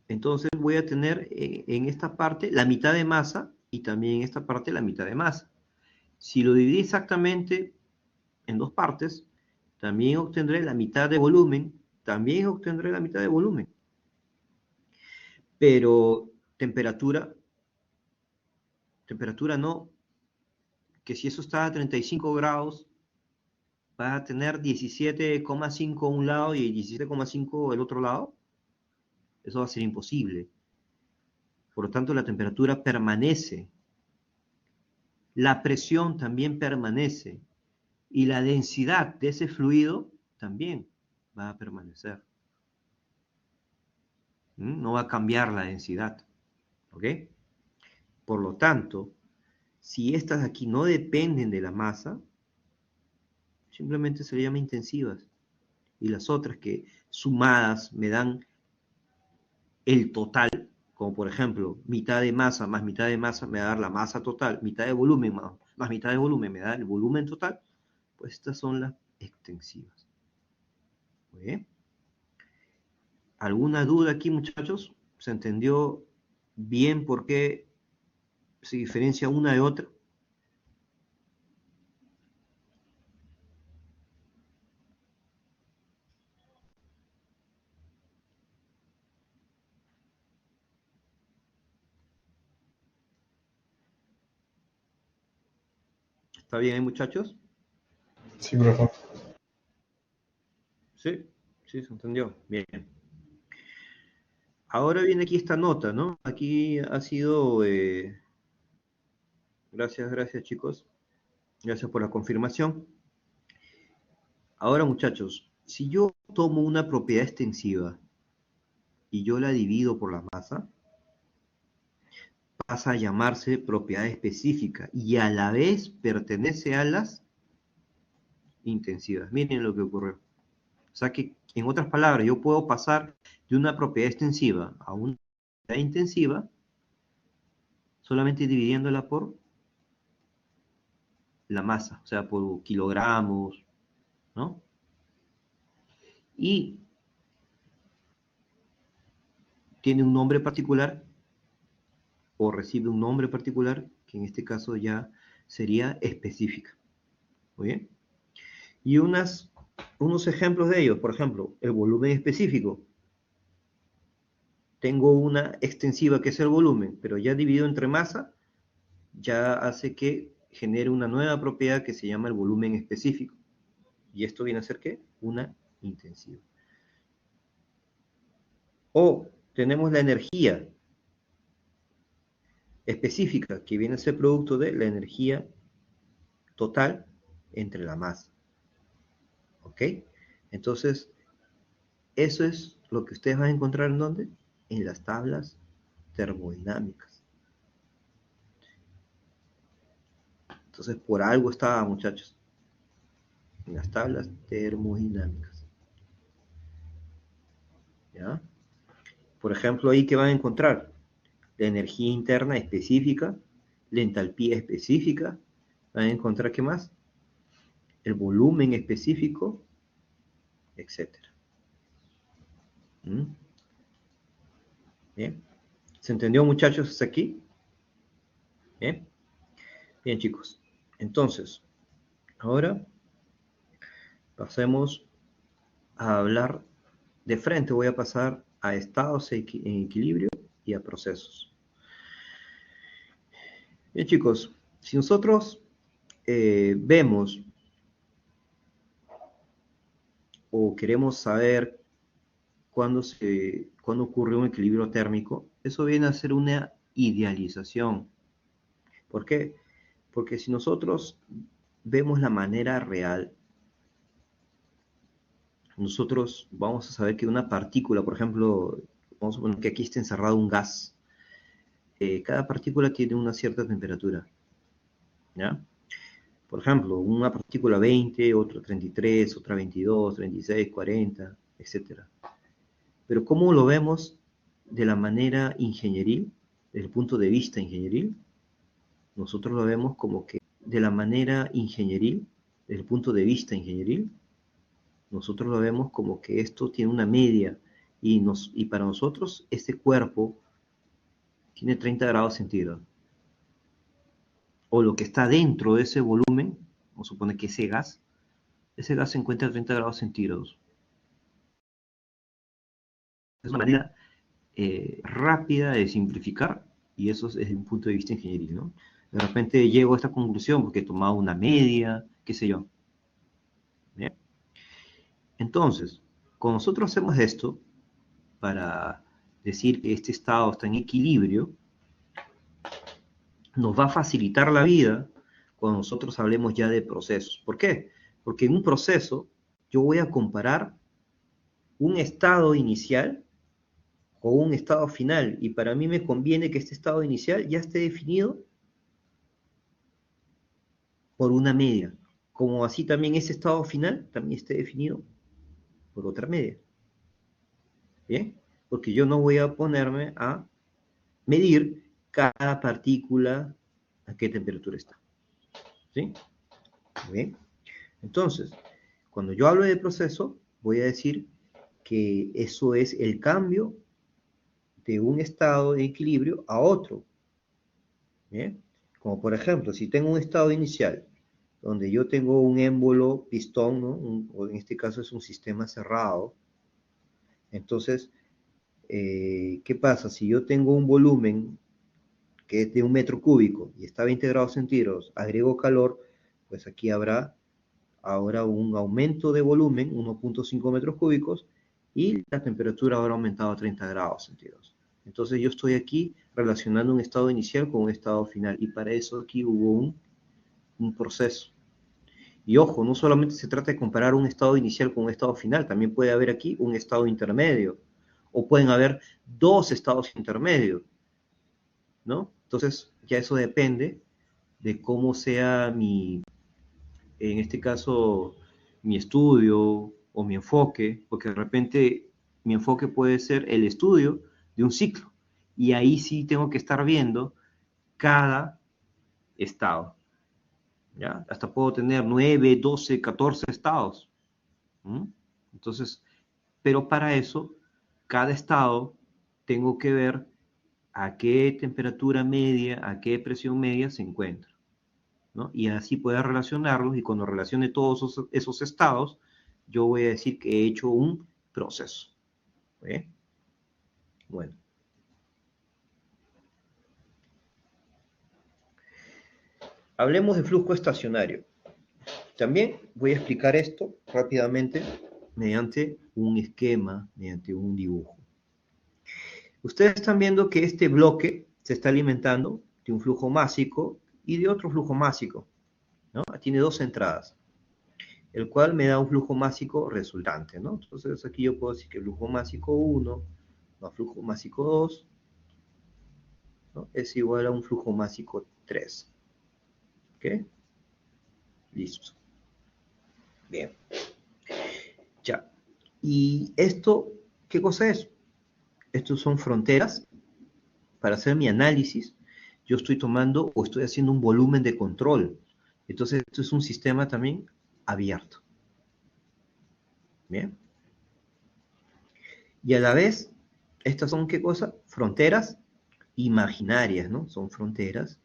Entonces voy a tener en esta parte la mitad de masa y también en esta parte la mitad de masa. Si lo dividí exactamente en dos partes, también obtendré la mitad de volumen, también obtendré la mitad de volumen. Pero temperatura no, que si eso está a 35 grados, va a tener 17,5 un lado y 17,5 el otro lado. Eso va a ser imposible. Por lo tanto, la temperatura permanece. La presión también permanece. Y la densidad de ese fluido también va a permanecer. No va a cambiar la densidad. ¿Ok? Por lo tanto, si estas aquí no dependen de la masa, simplemente se le llama intensivas. Y las otras que sumadas me dan el total, como por ejemplo, mitad de masa más mitad de masa me va a dar la masa total, mitad de volumen más mitad de volumen me da el volumen total, pues estas son las extensivas. Muy bien. ¿Alguna duda aquí, muchachos? ¿Se entendió bien por qué se diferencia una de otra? ¿Está bien, muchachos? Sí, profe. Sí, sí, se entendió. Bien. Ahora viene aquí esta nota, ¿no? Aquí ha sido... gracias, chicos. Gracias por la confirmación. Ahora, muchachos, si yo tomo una propiedad extensiva y yo la divido por la masa, pasa a llamarse propiedad específica y a la vez pertenece a las intensivas. Miren lo que ocurrió. O sea que, en otras palabras, yo puedo pasar de una propiedad extensiva a una propiedad intensiva solamente dividiéndola por la masa, o sea, por kilogramos, ¿no? Y tiene un nombre particular o recibe un nombre particular que en este caso ya sería específica. Muy bien. Y unos ejemplos de ellos, por ejemplo, el volumen específico. Tengo una extensiva que es el volumen, pero ya dividido entre masa, ya hace que genere una nueva propiedad que se llama el volumen específico. ¿Y esto viene a ser qué? Una intensiva. O tenemos la energía específica, que viene a ser producto de la energía total entre la masa. ¿Ok? Entonces, eso es lo que ustedes van a encontrar en ¿dónde? En las tablas termodinámicas. Entonces, por algo estaba, muchachos, en las tablas termodinámicas. ¿Ya? Por ejemplo, ahí que van a encontrar la energía interna específica, la entalpía específica, van a encontrar, ¿qué más? El volumen específico, etcétera. Bien. ¿Se entendió, muchachos, hasta aquí? Bien. Bien, chicos. Entonces, ahora pasemos a hablar de frente. Voy a pasar a estados en equilibrio y a procesos. Bien, chicos. Si nosotros vemos o queremos saber cuándo ocurre un equilibrio térmico, eso viene a ser una idealización. ¿Por qué? Porque si nosotros vemos la manera real, nosotros vamos a saber que una partícula, por ejemplo, vamos a poner que aquí está encerrado un gas, cada partícula tiene una cierta temperatura, ¿ya? Por ejemplo, una partícula 20, otra 33, otra 22, 36, 40, etcétera. Pero ¿cómo lo vemos de la manera ingenieril, desde el punto de vista ingenieril? Nosotros lo vemos como que de la manera ingenieril, desde el punto de vista ingenieril, nosotros lo vemos como que esto tiene una media y para nosotros este cuerpo tiene 30 grados centígrados. O lo que está dentro de ese volumen, vamos a suponer que ese gas se encuentra a 30 grados centígrados. Es una manera rápida de simplificar y eso es desde un punto de vista ingenieril, ¿no? De repente llego a esta conclusión porque he tomado una media, qué sé yo. ¿Bien? Entonces, cuando nosotros hacemos esto, para decir que este estado está en equilibrio, nos va a facilitar la vida cuando nosotros hablemos ya de procesos. ¿Por qué? Porque en un proceso yo voy a comparar un estado inicial con un estado final y para mí me conviene que este estado inicial ya esté definido por una media, como así también ese estado final también esté definido por otra media. ¿Bien? Porque yo no voy a ponerme a medir cada partícula a qué temperatura está. ¿Sí? ¿Bien? Entonces, cuando yo hablo de proceso, voy a decir que eso es el cambio de un estado de equilibrio a otro. ¿Bien? Como por ejemplo, si tengo un estado inicial donde yo tengo un émbolo pistón, ¿no? O en este caso es un sistema cerrado, entonces, ¿qué pasa? Si yo tengo un volumen que es de 1 metro cúbico y está a 20 grados centígrados, agrego calor, pues aquí habrá ahora un aumento de volumen, 1.5 metros cúbicos, y la temperatura habrá aumentado a 30 grados centígrados. Entonces yo estoy aquí relacionando un estado inicial con un estado final, y para eso aquí hubo un proceso. Y ojo, no solamente se trata de comparar un estado inicial con un estado final, también puede haber aquí un estado intermedio, o pueden haber dos estados intermedios, ¿no? Entonces ya eso depende de cómo sea en este caso, mi estudio o mi enfoque, porque de repente mi enfoque puede ser el estudio de un ciclo, y ahí sí tengo que estar viendo cada estado, ¿ya? Hasta puedo tener 9, 12, 14 estados. ¿Mm? Entonces, pero para eso, cada estado tengo que ver a qué temperatura media, a qué presión media se encuentra, ¿no? Y así poder relacionarlos y cuando relacione todos esos estados, yo voy a decir que he hecho un proceso. ¿Eh? Bueno. Hablemos de flujo estacionario. También voy a explicar esto rápidamente mediante un esquema, mediante un dibujo. Ustedes están viendo que este bloque se está alimentando de un flujo másico y de otro flujo másico, ¿no? Tiene dos entradas, el cual me da un flujo másico resultante, ¿no? Entonces aquí yo puedo decir que el flujo másico 1 más flujo másico 2, ¿no? Es igual a un flujo másico 3. ¿Ok? Listo. Bien. Ya. ¿Y esto qué cosa es? Estos son fronteras. Para hacer mi análisis, yo estoy tomando o estoy haciendo un volumen de control. Entonces, esto es un sistema también abierto. Bien. Y a la vez, estas son qué cosa? Fronteras imaginarias, ¿no? Son fronteras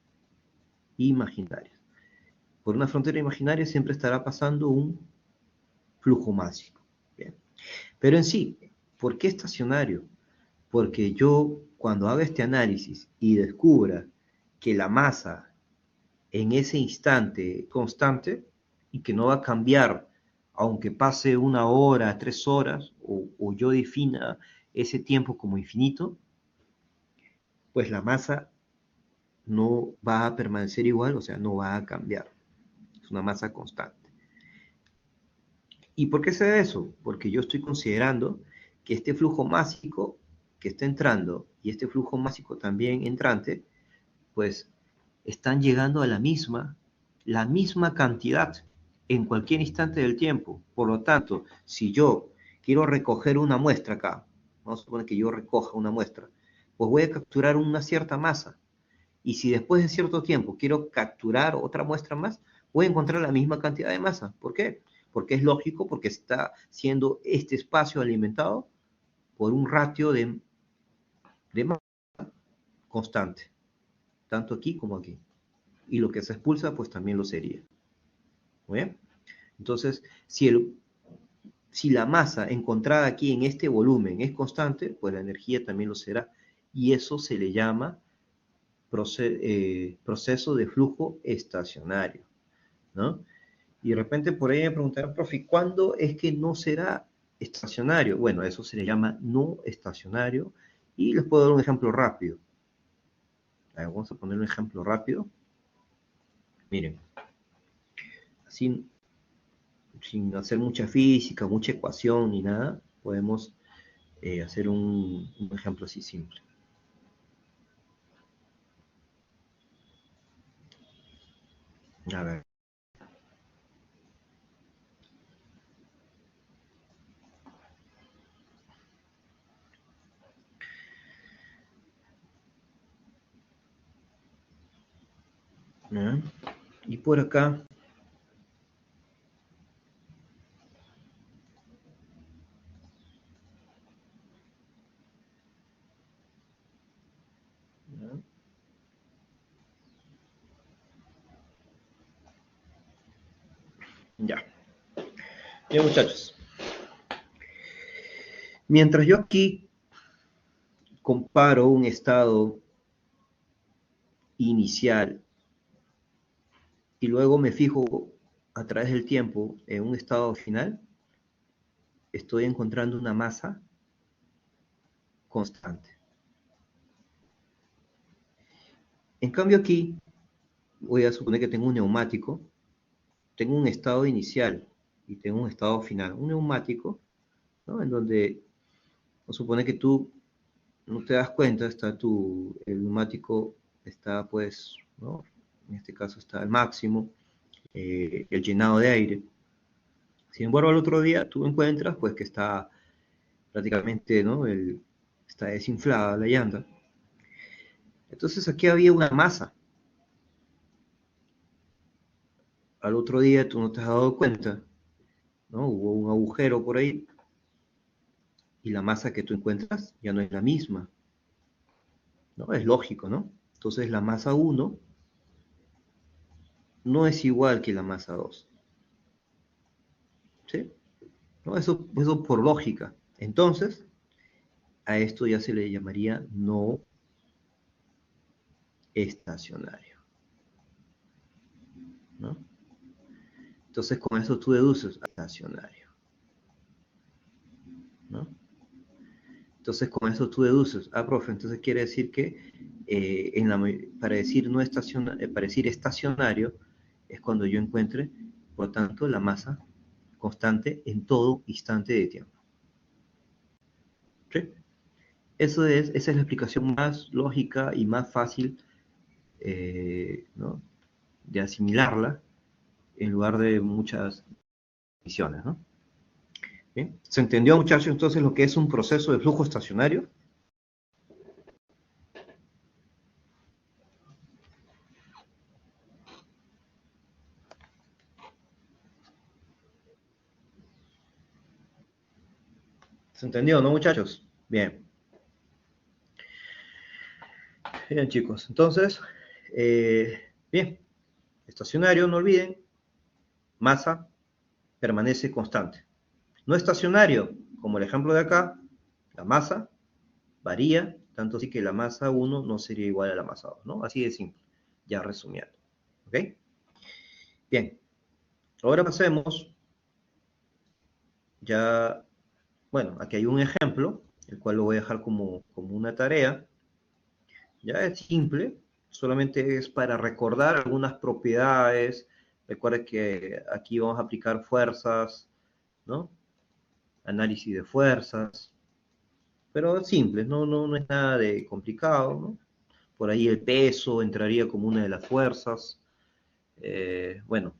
imaginarias. Por una frontera imaginaria siempre estará pasando un flujo másico. Bien. Pero en sí, ¿por qué estacionario? Porque yo, cuando haga este análisis y descubra que la masa en ese instante constante y que no va a cambiar aunque pase 1 hora, 3 horas, o yo defina ese tiempo como infinito, pues la masa no va a permanecer igual, o sea, no va a cambiar. Es una masa constante. ¿Y por qué se da eso? Porque yo estoy considerando que este flujo másico que está entrando y este flujo másico también entrante, pues están llegando a la misma cantidad en cualquier instante del tiempo. Por lo tanto, si yo quiero recoger una muestra acá, vamos a suponer que yo recoja una muestra, pues voy a capturar una cierta masa. Y si después de cierto tiempo quiero capturar otra muestra más, voy a encontrar la misma cantidad de masa. ¿Por qué? Porque es lógico, porque está siendo este espacio alimentado por un ratio de masa constante, tanto aquí como aquí. Y lo que se expulsa, pues también lo sería. ¿Muy bien? Entonces, si la masa encontrada aquí en este volumen es constante, pues la energía también lo será. Y eso se le llama proceso de flujo estacionario, ¿no? Y de repente por ahí me preguntarán, profe, ¿cuándo es que no será estacionario? Bueno, eso se le llama no estacionario. Y les puedo dar un ejemplo rápido. A ver, vamos a poner un ejemplo rápido. Miren, sin hacer mucha física, mucha ecuación ni nada, podemos hacer un ejemplo así simple. A ver. ¿Ya? Y por acá, ¿ya? Ya. Bien, muchachos. Mientras yo aquí comparo un estado inicial y luego me fijo a través del tiempo en un estado final, estoy encontrando una masa constante. En cambio aquí, voy a suponer que tengo un neumático, tengo un estado inicial y tengo un estado final. Un neumático, ¿no? En donde, vamos a suponer que tú no te das cuenta, el neumático está pues, ¿no? En este caso está al máximo, el llenado de aire. Sin embargo, al otro día tú encuentras pues que está prácticamente, ¿no? Está desinflada la llanta. Entonces aquí había una masa. Al otro día tú no te has dado cuenta, ¿no? Hubo un agujero por ahí y la masa que tú encuentras ya no es la misma, ¿no? Es lógico, ¿no? Entonces la masa 1 no es igual que la masa 2, ¿sí? ¿No? Eso por lógica. Entonces, a esto ya se le llamaría no estacionario, ¿no? Entonces con eso tú deduces estacionario, ¿no? Entonces con eso tú deduces, profe, entonces quiere decir que para decir no para decir estacionario es cuando yo encuentre, por lo tanto, la masa constante en todo instante de tiempo. ¿Sí? Esa es la explicación más lógica y más fácil, ¿no? De asimilarla en lugar de muchas misiones, ¿no? ¿Bien? ¿Se entendió, muchachos, entonces lo que es un proceso de flujo estacionario? ¿Se entendió, no, muchachos? Bien. Bien, chicos. Entonces, bien. Estacionario, no olviden, masa permanece constante. No estacionario, como el ejemplo de acá, la masa varía, tanto así que la masa 1 no sería igual a la masa 2, ¿no? Así de simple, ya resumiendo. ¿Ok? Bien, ahora pasemos ya, bueno, aquí hay un ejemplo, el cual lo voy a dejar como una tarea. Ya es simple, solamente es para recordar algunas propiedades. Recuerda que aquí vamos a aplicar fuerzas, ¿no? Análisis de fuerzas, pero simple, no es nada de complicado, ¿no? Por ahí el peso entraría como una de las fuerzas. Bueno,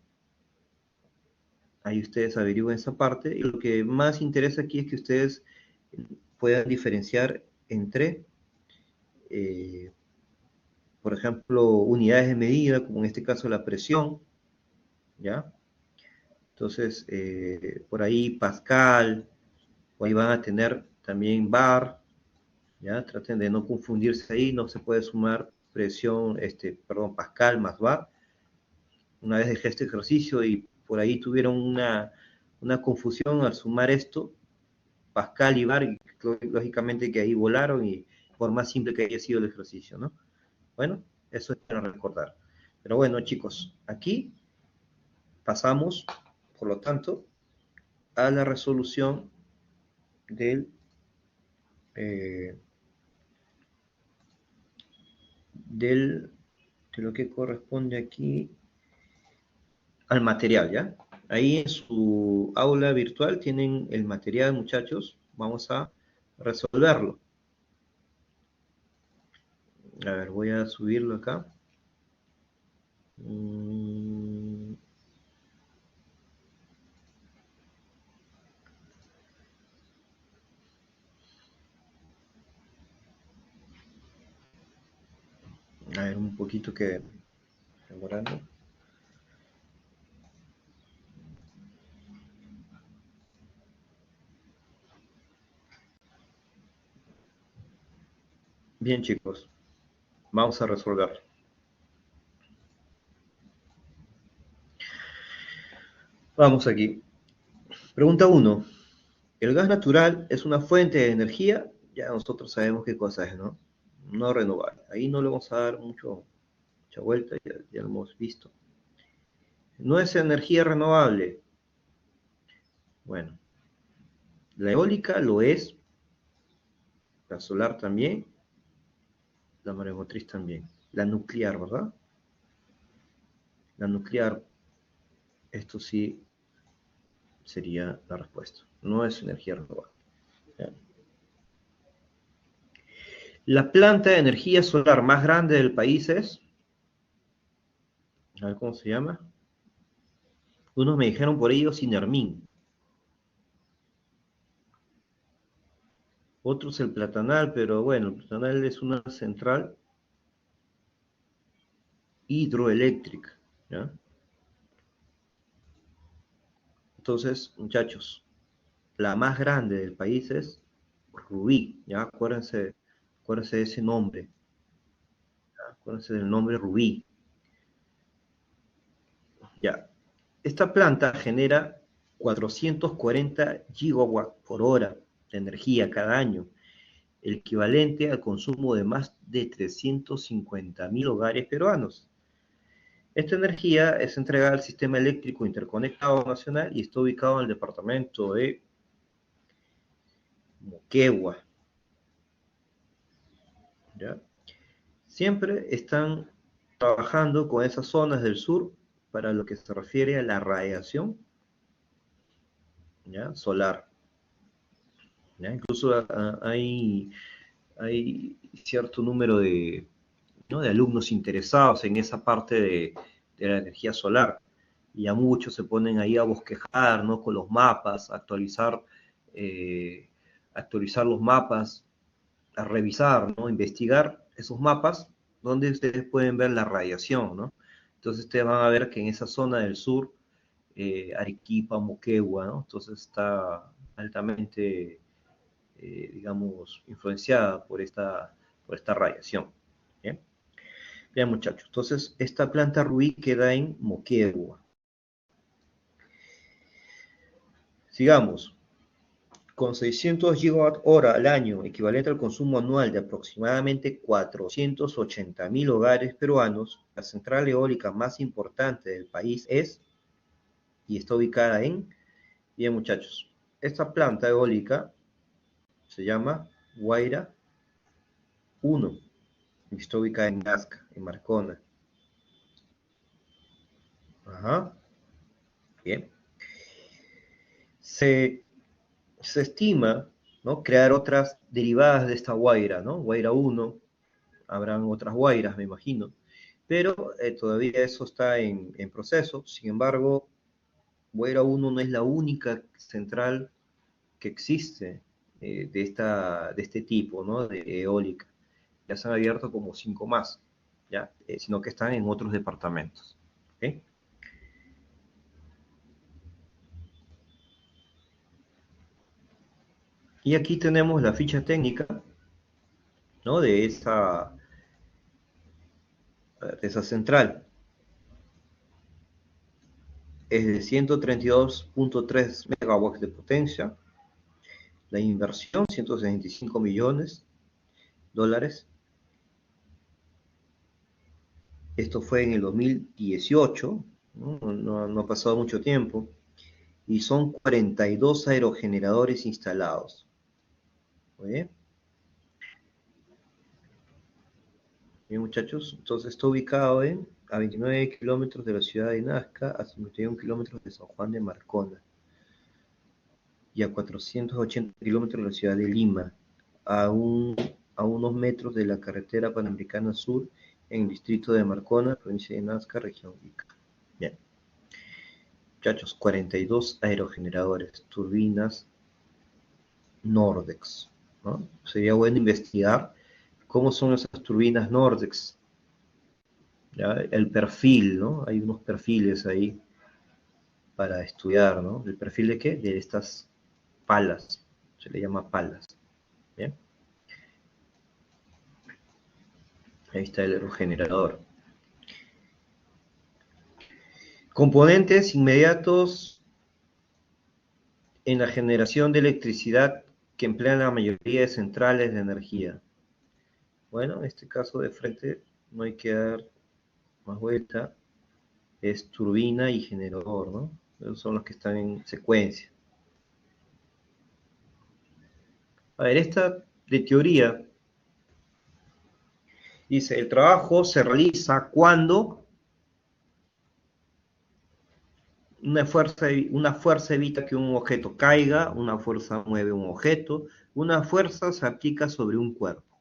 ahí ustedes averigüen esa parte. Y lo que más interesa aquí es que ustedes puedan diferenciar entre, eh, por ejemplo, unidades de medida, como en este caso la presión, ¿ya? Entonces, por ahí Pascal, o ahí van a tener también bar, ¿ya? Traten de no confundirse ahí, no se puede sumar presión, perdón, Pascal más bar. Una vez dejé este ejercicio y por ahí tuvieron una confusión al sumar esto, Pascal y bar, y lógicamente que ahí volaron y por más simple que haya sido el ejercicio, ¿no? Bueno, eso es para recordar. Pero bueno, chicos, aquí pasamos, por lo tanto, a la resolución del, eh, del, de lo que corresponde aquí al material, ¿ya? Ahí en su aula virtual tienen el material, muchachos. Vamos a resolverlo. A ver, voy a subirlo acá. A ver, un poquito que demorando. Bien, chicos, vamos a resolver. Vamos aquí. Pregunta 1. ¿El gas natural es una fuente de energía? Ya nosotros sabemos qué cosa es, ¿no? No renovable. Ahí no le vamos a dar mucha vuelta, ya lo hemos visto. ¿No es energía renovable? Bueno, la eólica lo es, la solar también, la maremotriz también. La nuclear, ¿verdad? La nuclear, esto sí sería la respuesta. No es energía renovable. ¿Ya? La planta de energía solar más grande del país es, a ver cómo se llama. Unos me dijeron por ello Sinermin. Otros el Platanal, pero bueno, el Platanal es una central hidroeléctrica, ¿ya? Entonces, muchachos, la más grande del país es Rubí, ¿ya? Acuérdense de ese nombre, ¿ya? Acuérdense del nombre Rubí, ¿ya? Esta planta genera 440 gigawatts por hora de energía cada año, el equivalente al consumo de más de 350.000 hogares peruanos. Esta energía es entregada al Sistema Eléctrico Interconectado Nacional y está ubicado en el departamento de Moquegua. ¿Ya? Siempre están trabajando con esas zonas del sur para lo que se refiere a la radiación, ¿ya? Solar. ¿Ya? Incluso hay cierto número de, ¿no? de alumnos interesados en esa parte de la energía solar. Y a muchos se ponen ahí a bosquejar, ¿no? Con los mapas, eh, actualizar los mapas, a revisar, ¿no? Investigar esos mapas donde ustedes pueden ver la radiación, ¿no? Entonces ustedes van a ver que en esa zona del sur, Arequipa, Moquegua, ¿no? Entonces está altamente, digamos, influenciada por esta radiación. ¿Bien? Bien, muchachos. Entonces, esta planta Rubí queda en Moquegua. Sigamos. con 600 gigawatt hora al año, equivalente al consumo anual de aproximadamente 480.000 hogares peruanos, la central eólica más importante del país es, y está ubicada en, bien muchachos, esta planta eólica se llama Guaira 1, y está ubicada en Nazca, en Marcona. Ajá, bien. Se estima, ¿no?, crear otras derivadas de esta Guaira, ¿no? Guaira 1, habrán otras Guairas, me imagino, pero todavía eso está en proceso. Sin embargo, Guaira 1 no es la única central que existe de este tipo, ¿no?, de eólica. Ya se han abierto como 5 más, ¿ya? Sino que están en otros departamentos. ¿Okay? Y aquí tenemos la ficha técnica, ¿no?, de esa central. Es de 132.3 megawatts de potencia. La inversión, 165 millones de dólares. Esto fue en el 2018, no ha pasado mucho tiempo. Y son 42 aerogeneradores instalados. ¿Muy bien? Bien, muchachos, entonces está ubicado a 29 kilómetros de la ciudad de Nazca, a 51 kilómetros de San Juan de Marcona, y a 480 kilómetros de la ciudad de Lima, a unos metros de la carretera Panamericana Sur, en el distrito de Marcona, provincia de Nazca, región Ica. Bien. Muchachos, 42 aerogeneradores, turbinas Nordex, ¿no? Sería bueno investigar cómo son esas turbinas Nordex, ¿ya? El perfil, ¿no? Hay unos perfiles ahí para estudiar, ¿no? ¿El perfil de qué? De estas palas, se le llama palas, ¿bien? Ahí está el aerogenerador. Componentes inmediatos en la generación de electricidad que emplean la mayoría de centrales de energía. Bueno, en este caso de frente no hay que dar más vuelta, es turbina y generador, ¿no? Esos son los que están en secuencia. A ver, esta de teoría dice, el trabajo se realiza cuando una fuerza evita que un objeto caiga, una fuerza mueve un objeto, una fuerza se aplica sobre un cuerpo.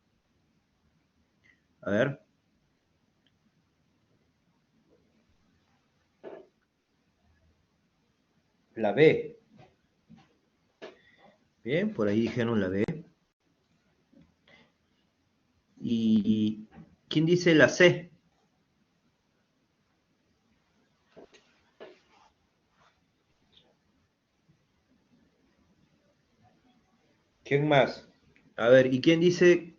A ver. La B. Bien, por ahí dijeron la B. ¿Y quién dice la C? ¿Quién más? A ver, ¿y quién dice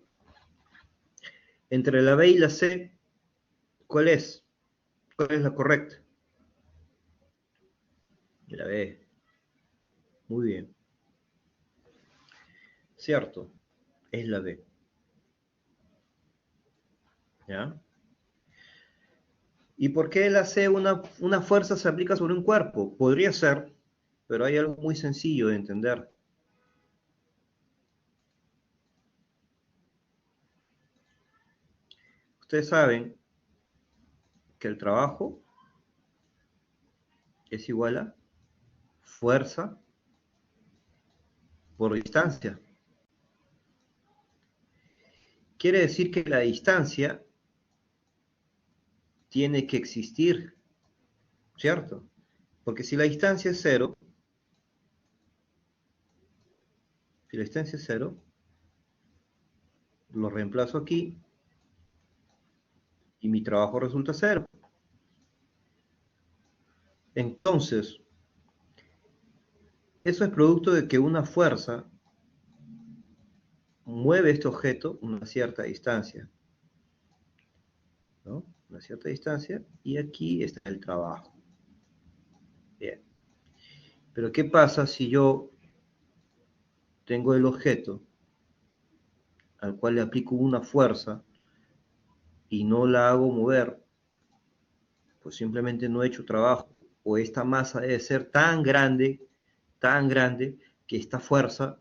entre la B y la C? ¿Cuál es? ¿Cuál es la correcta? La B. Muy bien. Cierto, es la B. ¿Ya? ¿Y por qué la C, una fuerza se aplica sobre un cuerpo? Podría ser, pero hay algo muy sencillo de entender. Ustedes saben que el trabajo es igual a fuerza por distancia. Quiere decir que la distancia tiene que existir, ¿cierto? Porque si la distancia es cero, lo reemplazo aquí y mi trabajo resulta cero. Entonces, eso es producto de que una fuerza mueve este objeto una cierta distancia, ¿no? Una cierta distancia, y aquí está el trabajo. Bien. Pero ¿qué pasa si yo tengo el objeto al cual le aplico una fuerza y no la hago mover, pues simplemente no he hecho trabajo. O esta masa debe ser tan grande, que esta fuerza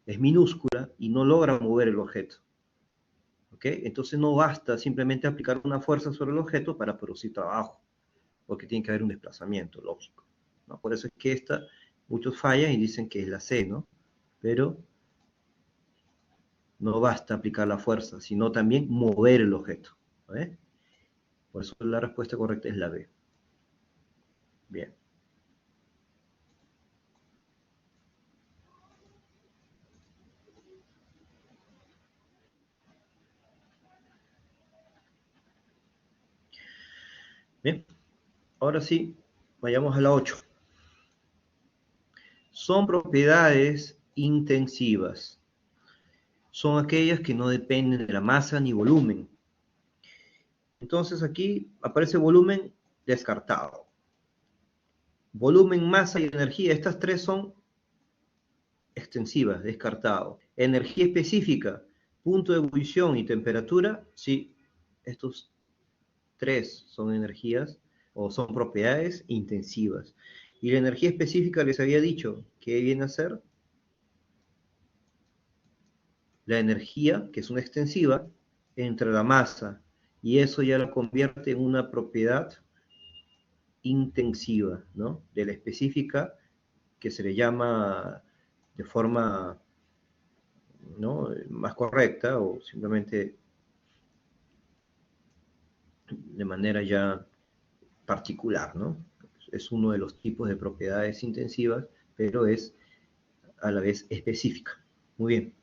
es minúscula y no logra mover el objeto. ¿Ok? Entonces no basta simplemente aplicar una fuerza sobre el objeto para producir trabajo, porque tiene que haber un desplazamiento lógico, ¿no? Por eso es que muchos fallan y dicen que es la C, ¿no? Pero no basta aplicar la fuerza, sino también mover el objeto. ¿Eh? Por eso la respuesta correcta es la B. Bien. Bien. Ahora sí, vayamos a la 8. Son propiedades intensivas. Son aquellas que no dependen de la masa ni volumen. Entonces aquí aparece volumen descartado. Volumen, masa y energía, estas tres son extensivas, descartado. Energía específica, punto de ebullición y temperatura, sí, estos tres son energías o son propiedades intensivas. Y la energía específica les había dicho que viene a ser la energía, que es una extensiva, entre la masa, y eso ya la convierte en una propiedad intensiva, ¿no? De la específica, que se le llama de forma, ¿no?, más correcta, o simplemente de manera ya particular, ¿no? Es uno de los tipos de propiedades intensivas, pero es a la vez específica. Muy bien.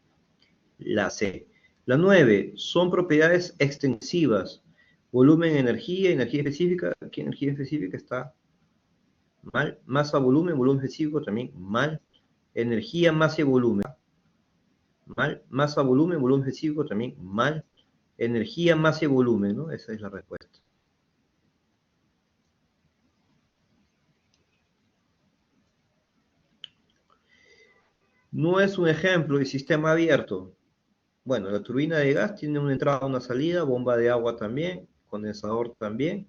La C. La 9, son propiedades extensivas. Volumen, energía específica. Aquí energía específica está mal. Masa, volumen específico también mal. Energía, masa y volumen. Mal. Masa, volumen específico también mal. Energía, masa y volumen, ¿no? Esa es la respuesta. No es un ejemplo de sistema abierto. Bueno, la turbina de gas tiene una entrada, una salida, bomba de agua también, condensador también.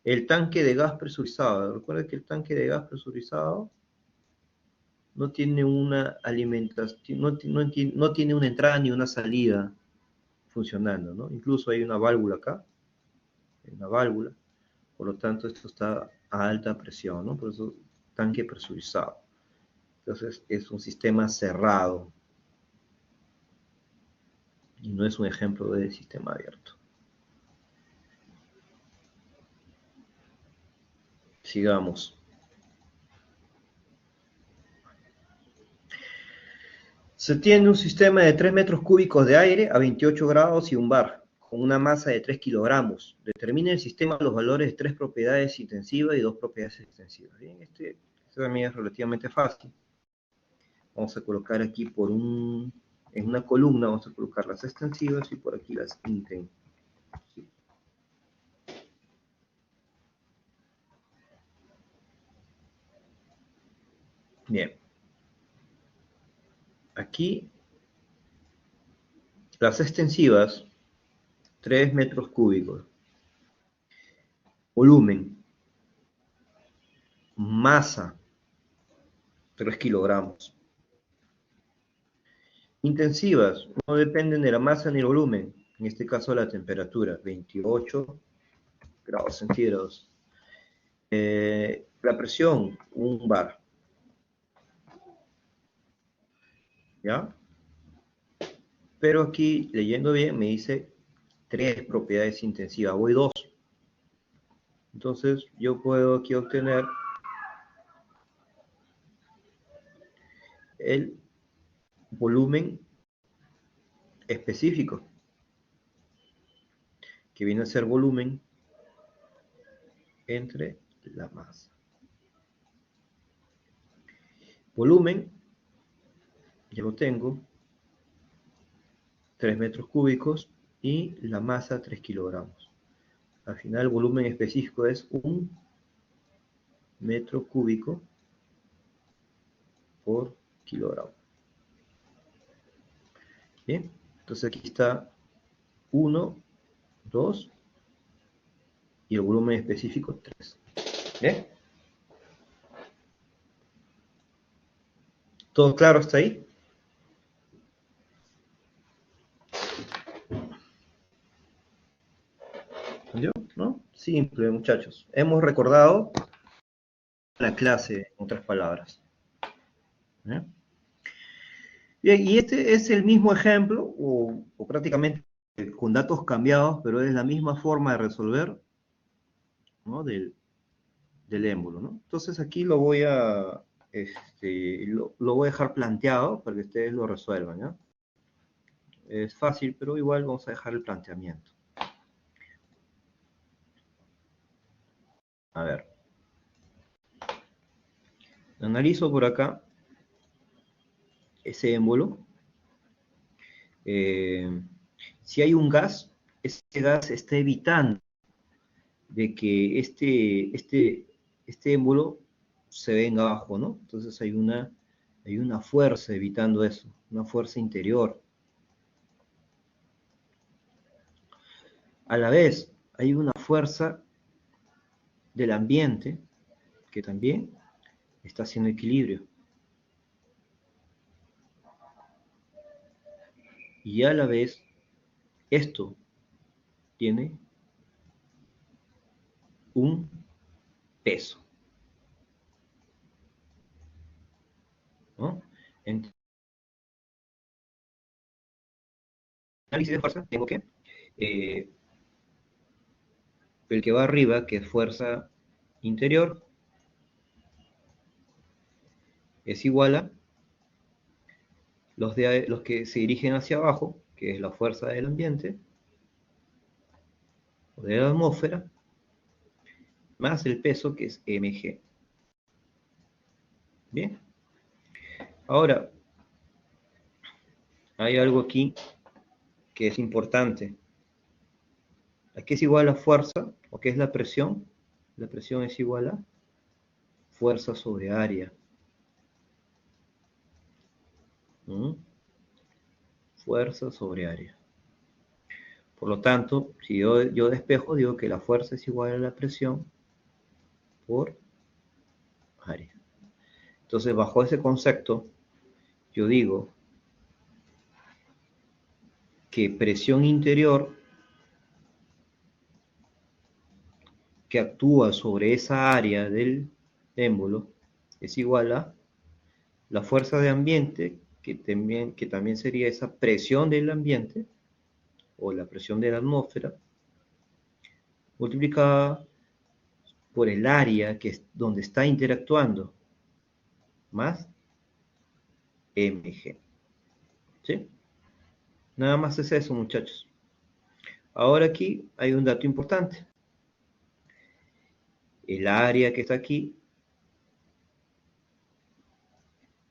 El tanque de gas presurizado. Recuerda que el tanque de gas presurizado no tiene una alimentación, no tiene una entrada ni una salida funcionando, ¿no? Incluso hay una válvula acá, una válvula, por lo tanto esto está a alta presión, ¿no? Por eso tanque presurizado. Entonces es un sistema cerrado y no es un ejemplo de sistema abierto. Sigamos. Se tiene un sistema de 3 metros cúbicos de aire a 28 grados y un bar, con una masa de 3 kilogramos. Determina el sistema los valores de 3 propiedades intensivas y 2 propiedades extensivas. Bien, este también es relativamente fácil. Vamos a colocar aquí en una columna, vamos a colocar las extensivas y por aquí las intensivas. Bien. Aquí las extensivas, 3 metros cúbicos. Volumen, masa, 3 kilogramos. Intensivas, no dependen de la masa ni el volumen, en este caso la temperatura, 28 grados centígrados. La presión, 1 bar. ¿Ya? Pero aquí, leyendo bien, me dice 3 propiedades intensivas, voy 2. Entonces, yo puedo aquí obtener el volumen específico, que viene a ser volumen entre la masa. Volumen, ya lo tengo, 3 metros cúbicos y la masa 3 kilogramos. Al final el volumen específico es 1 metro cúbico por kilogramo. Bien, entonces aquí está 1, 2 y el volumen específico 3. ¿Bien? ¿Todo claro hasta ahí? ¿Entendió? ¿No? Simple, muchachos. Hemos recordado la clase, en otras palabras. ¿Eh? Bien, y este es el mismo ejemplo, o prácticamente con datos cambiados, pero es la misma forma de resolver, ¿no? del émbolo, ¿no? Entonces aquí lo voy a, lo voy a dejar planteado para que ustedes lo resuelvan, ¿ya? Es fácil, pero igual vamos a dejar el planteamiento. A ver. Analizo por acá ese émbolo. Si hay un gas, ese gas está evitando de que este émbolo se venga abajo, ¿no? Entonces hay una fuerza evitando eso, una fuerza interior. A la vez, hay una fuerza del ambiente que también está haciendo equilibrio. Y a la vez, esto tiene un peso, ¿no? En análisis de fuerza, tengo que el que va arriba, que es fuerza interior, es igual a los que se dirigen hacia abajo, que es la fuerza del ambiente, o de la atmósfera, más el peso, que es mg. Bien, ahora, hay algo aquí que es importante. Aquí es igual a fuerza, o que es la presión. La presión es igual a fuerza sobre área. ¿Mm? Fuerza sobre área. Por lo tanto, si yo despejo, digo que la fuerza es igual a la presión por área. Entonces, bajo ese concepto, yo digo que presión interior que actúa sobre esa área del émbolo es igual a la fuerza de ambiente, que también sería esa presión del ambiente, o la presión de la atmósfera, multiplicada por el área que es donde está interactuando, más mg. ¿Sí? Nada más es eso, muchachos. Ahora aquí hay un dato importante. El área que está aquí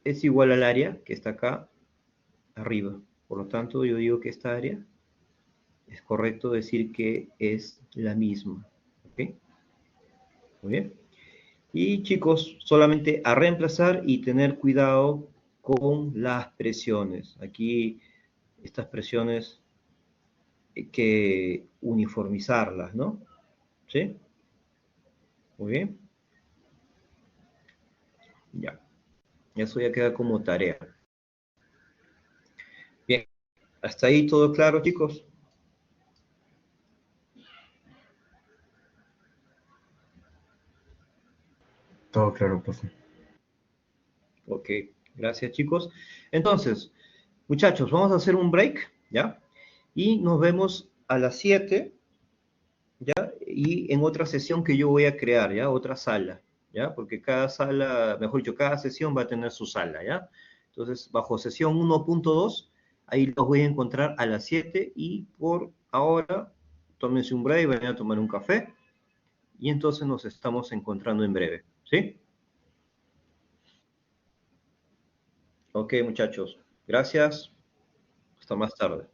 es igual al área que está acá arriba. Por lo tanto, yo digo que esta área es correcto decir que es la misma. ¿Ok? Muy bien. Y chicos, solamente a reemplazar y tener cuidado con las presiones. Aquí estas presiones hay que uniformizarlas, ¿no? ¿Sí? Muy bien. Ya. Eso ya queda como tarea. Bien. ¿Hasta ahí todo claro, chicos? Todo claro, profe. Ok. Gracias, chicos. Entonces, muchachos, vamos a hacer un break, ¿ya? Y nos vemos a las 7, ¿ya? Y en otra sesión que yo voy a crear, ¿ya? Otra sala, ¿ya? Porque cada sala, mejor dicho, cada sesión va a tener su sala, ¿ya? Entonces, bajo sesión 1.2, ahí los voy a encontrar a las 7 y por ahora, tómense un break, vayan a tomar un café y entonces nos estamos encontrando en breve, ¿sí? Ok, muchachos, gracias, hasta más tarde.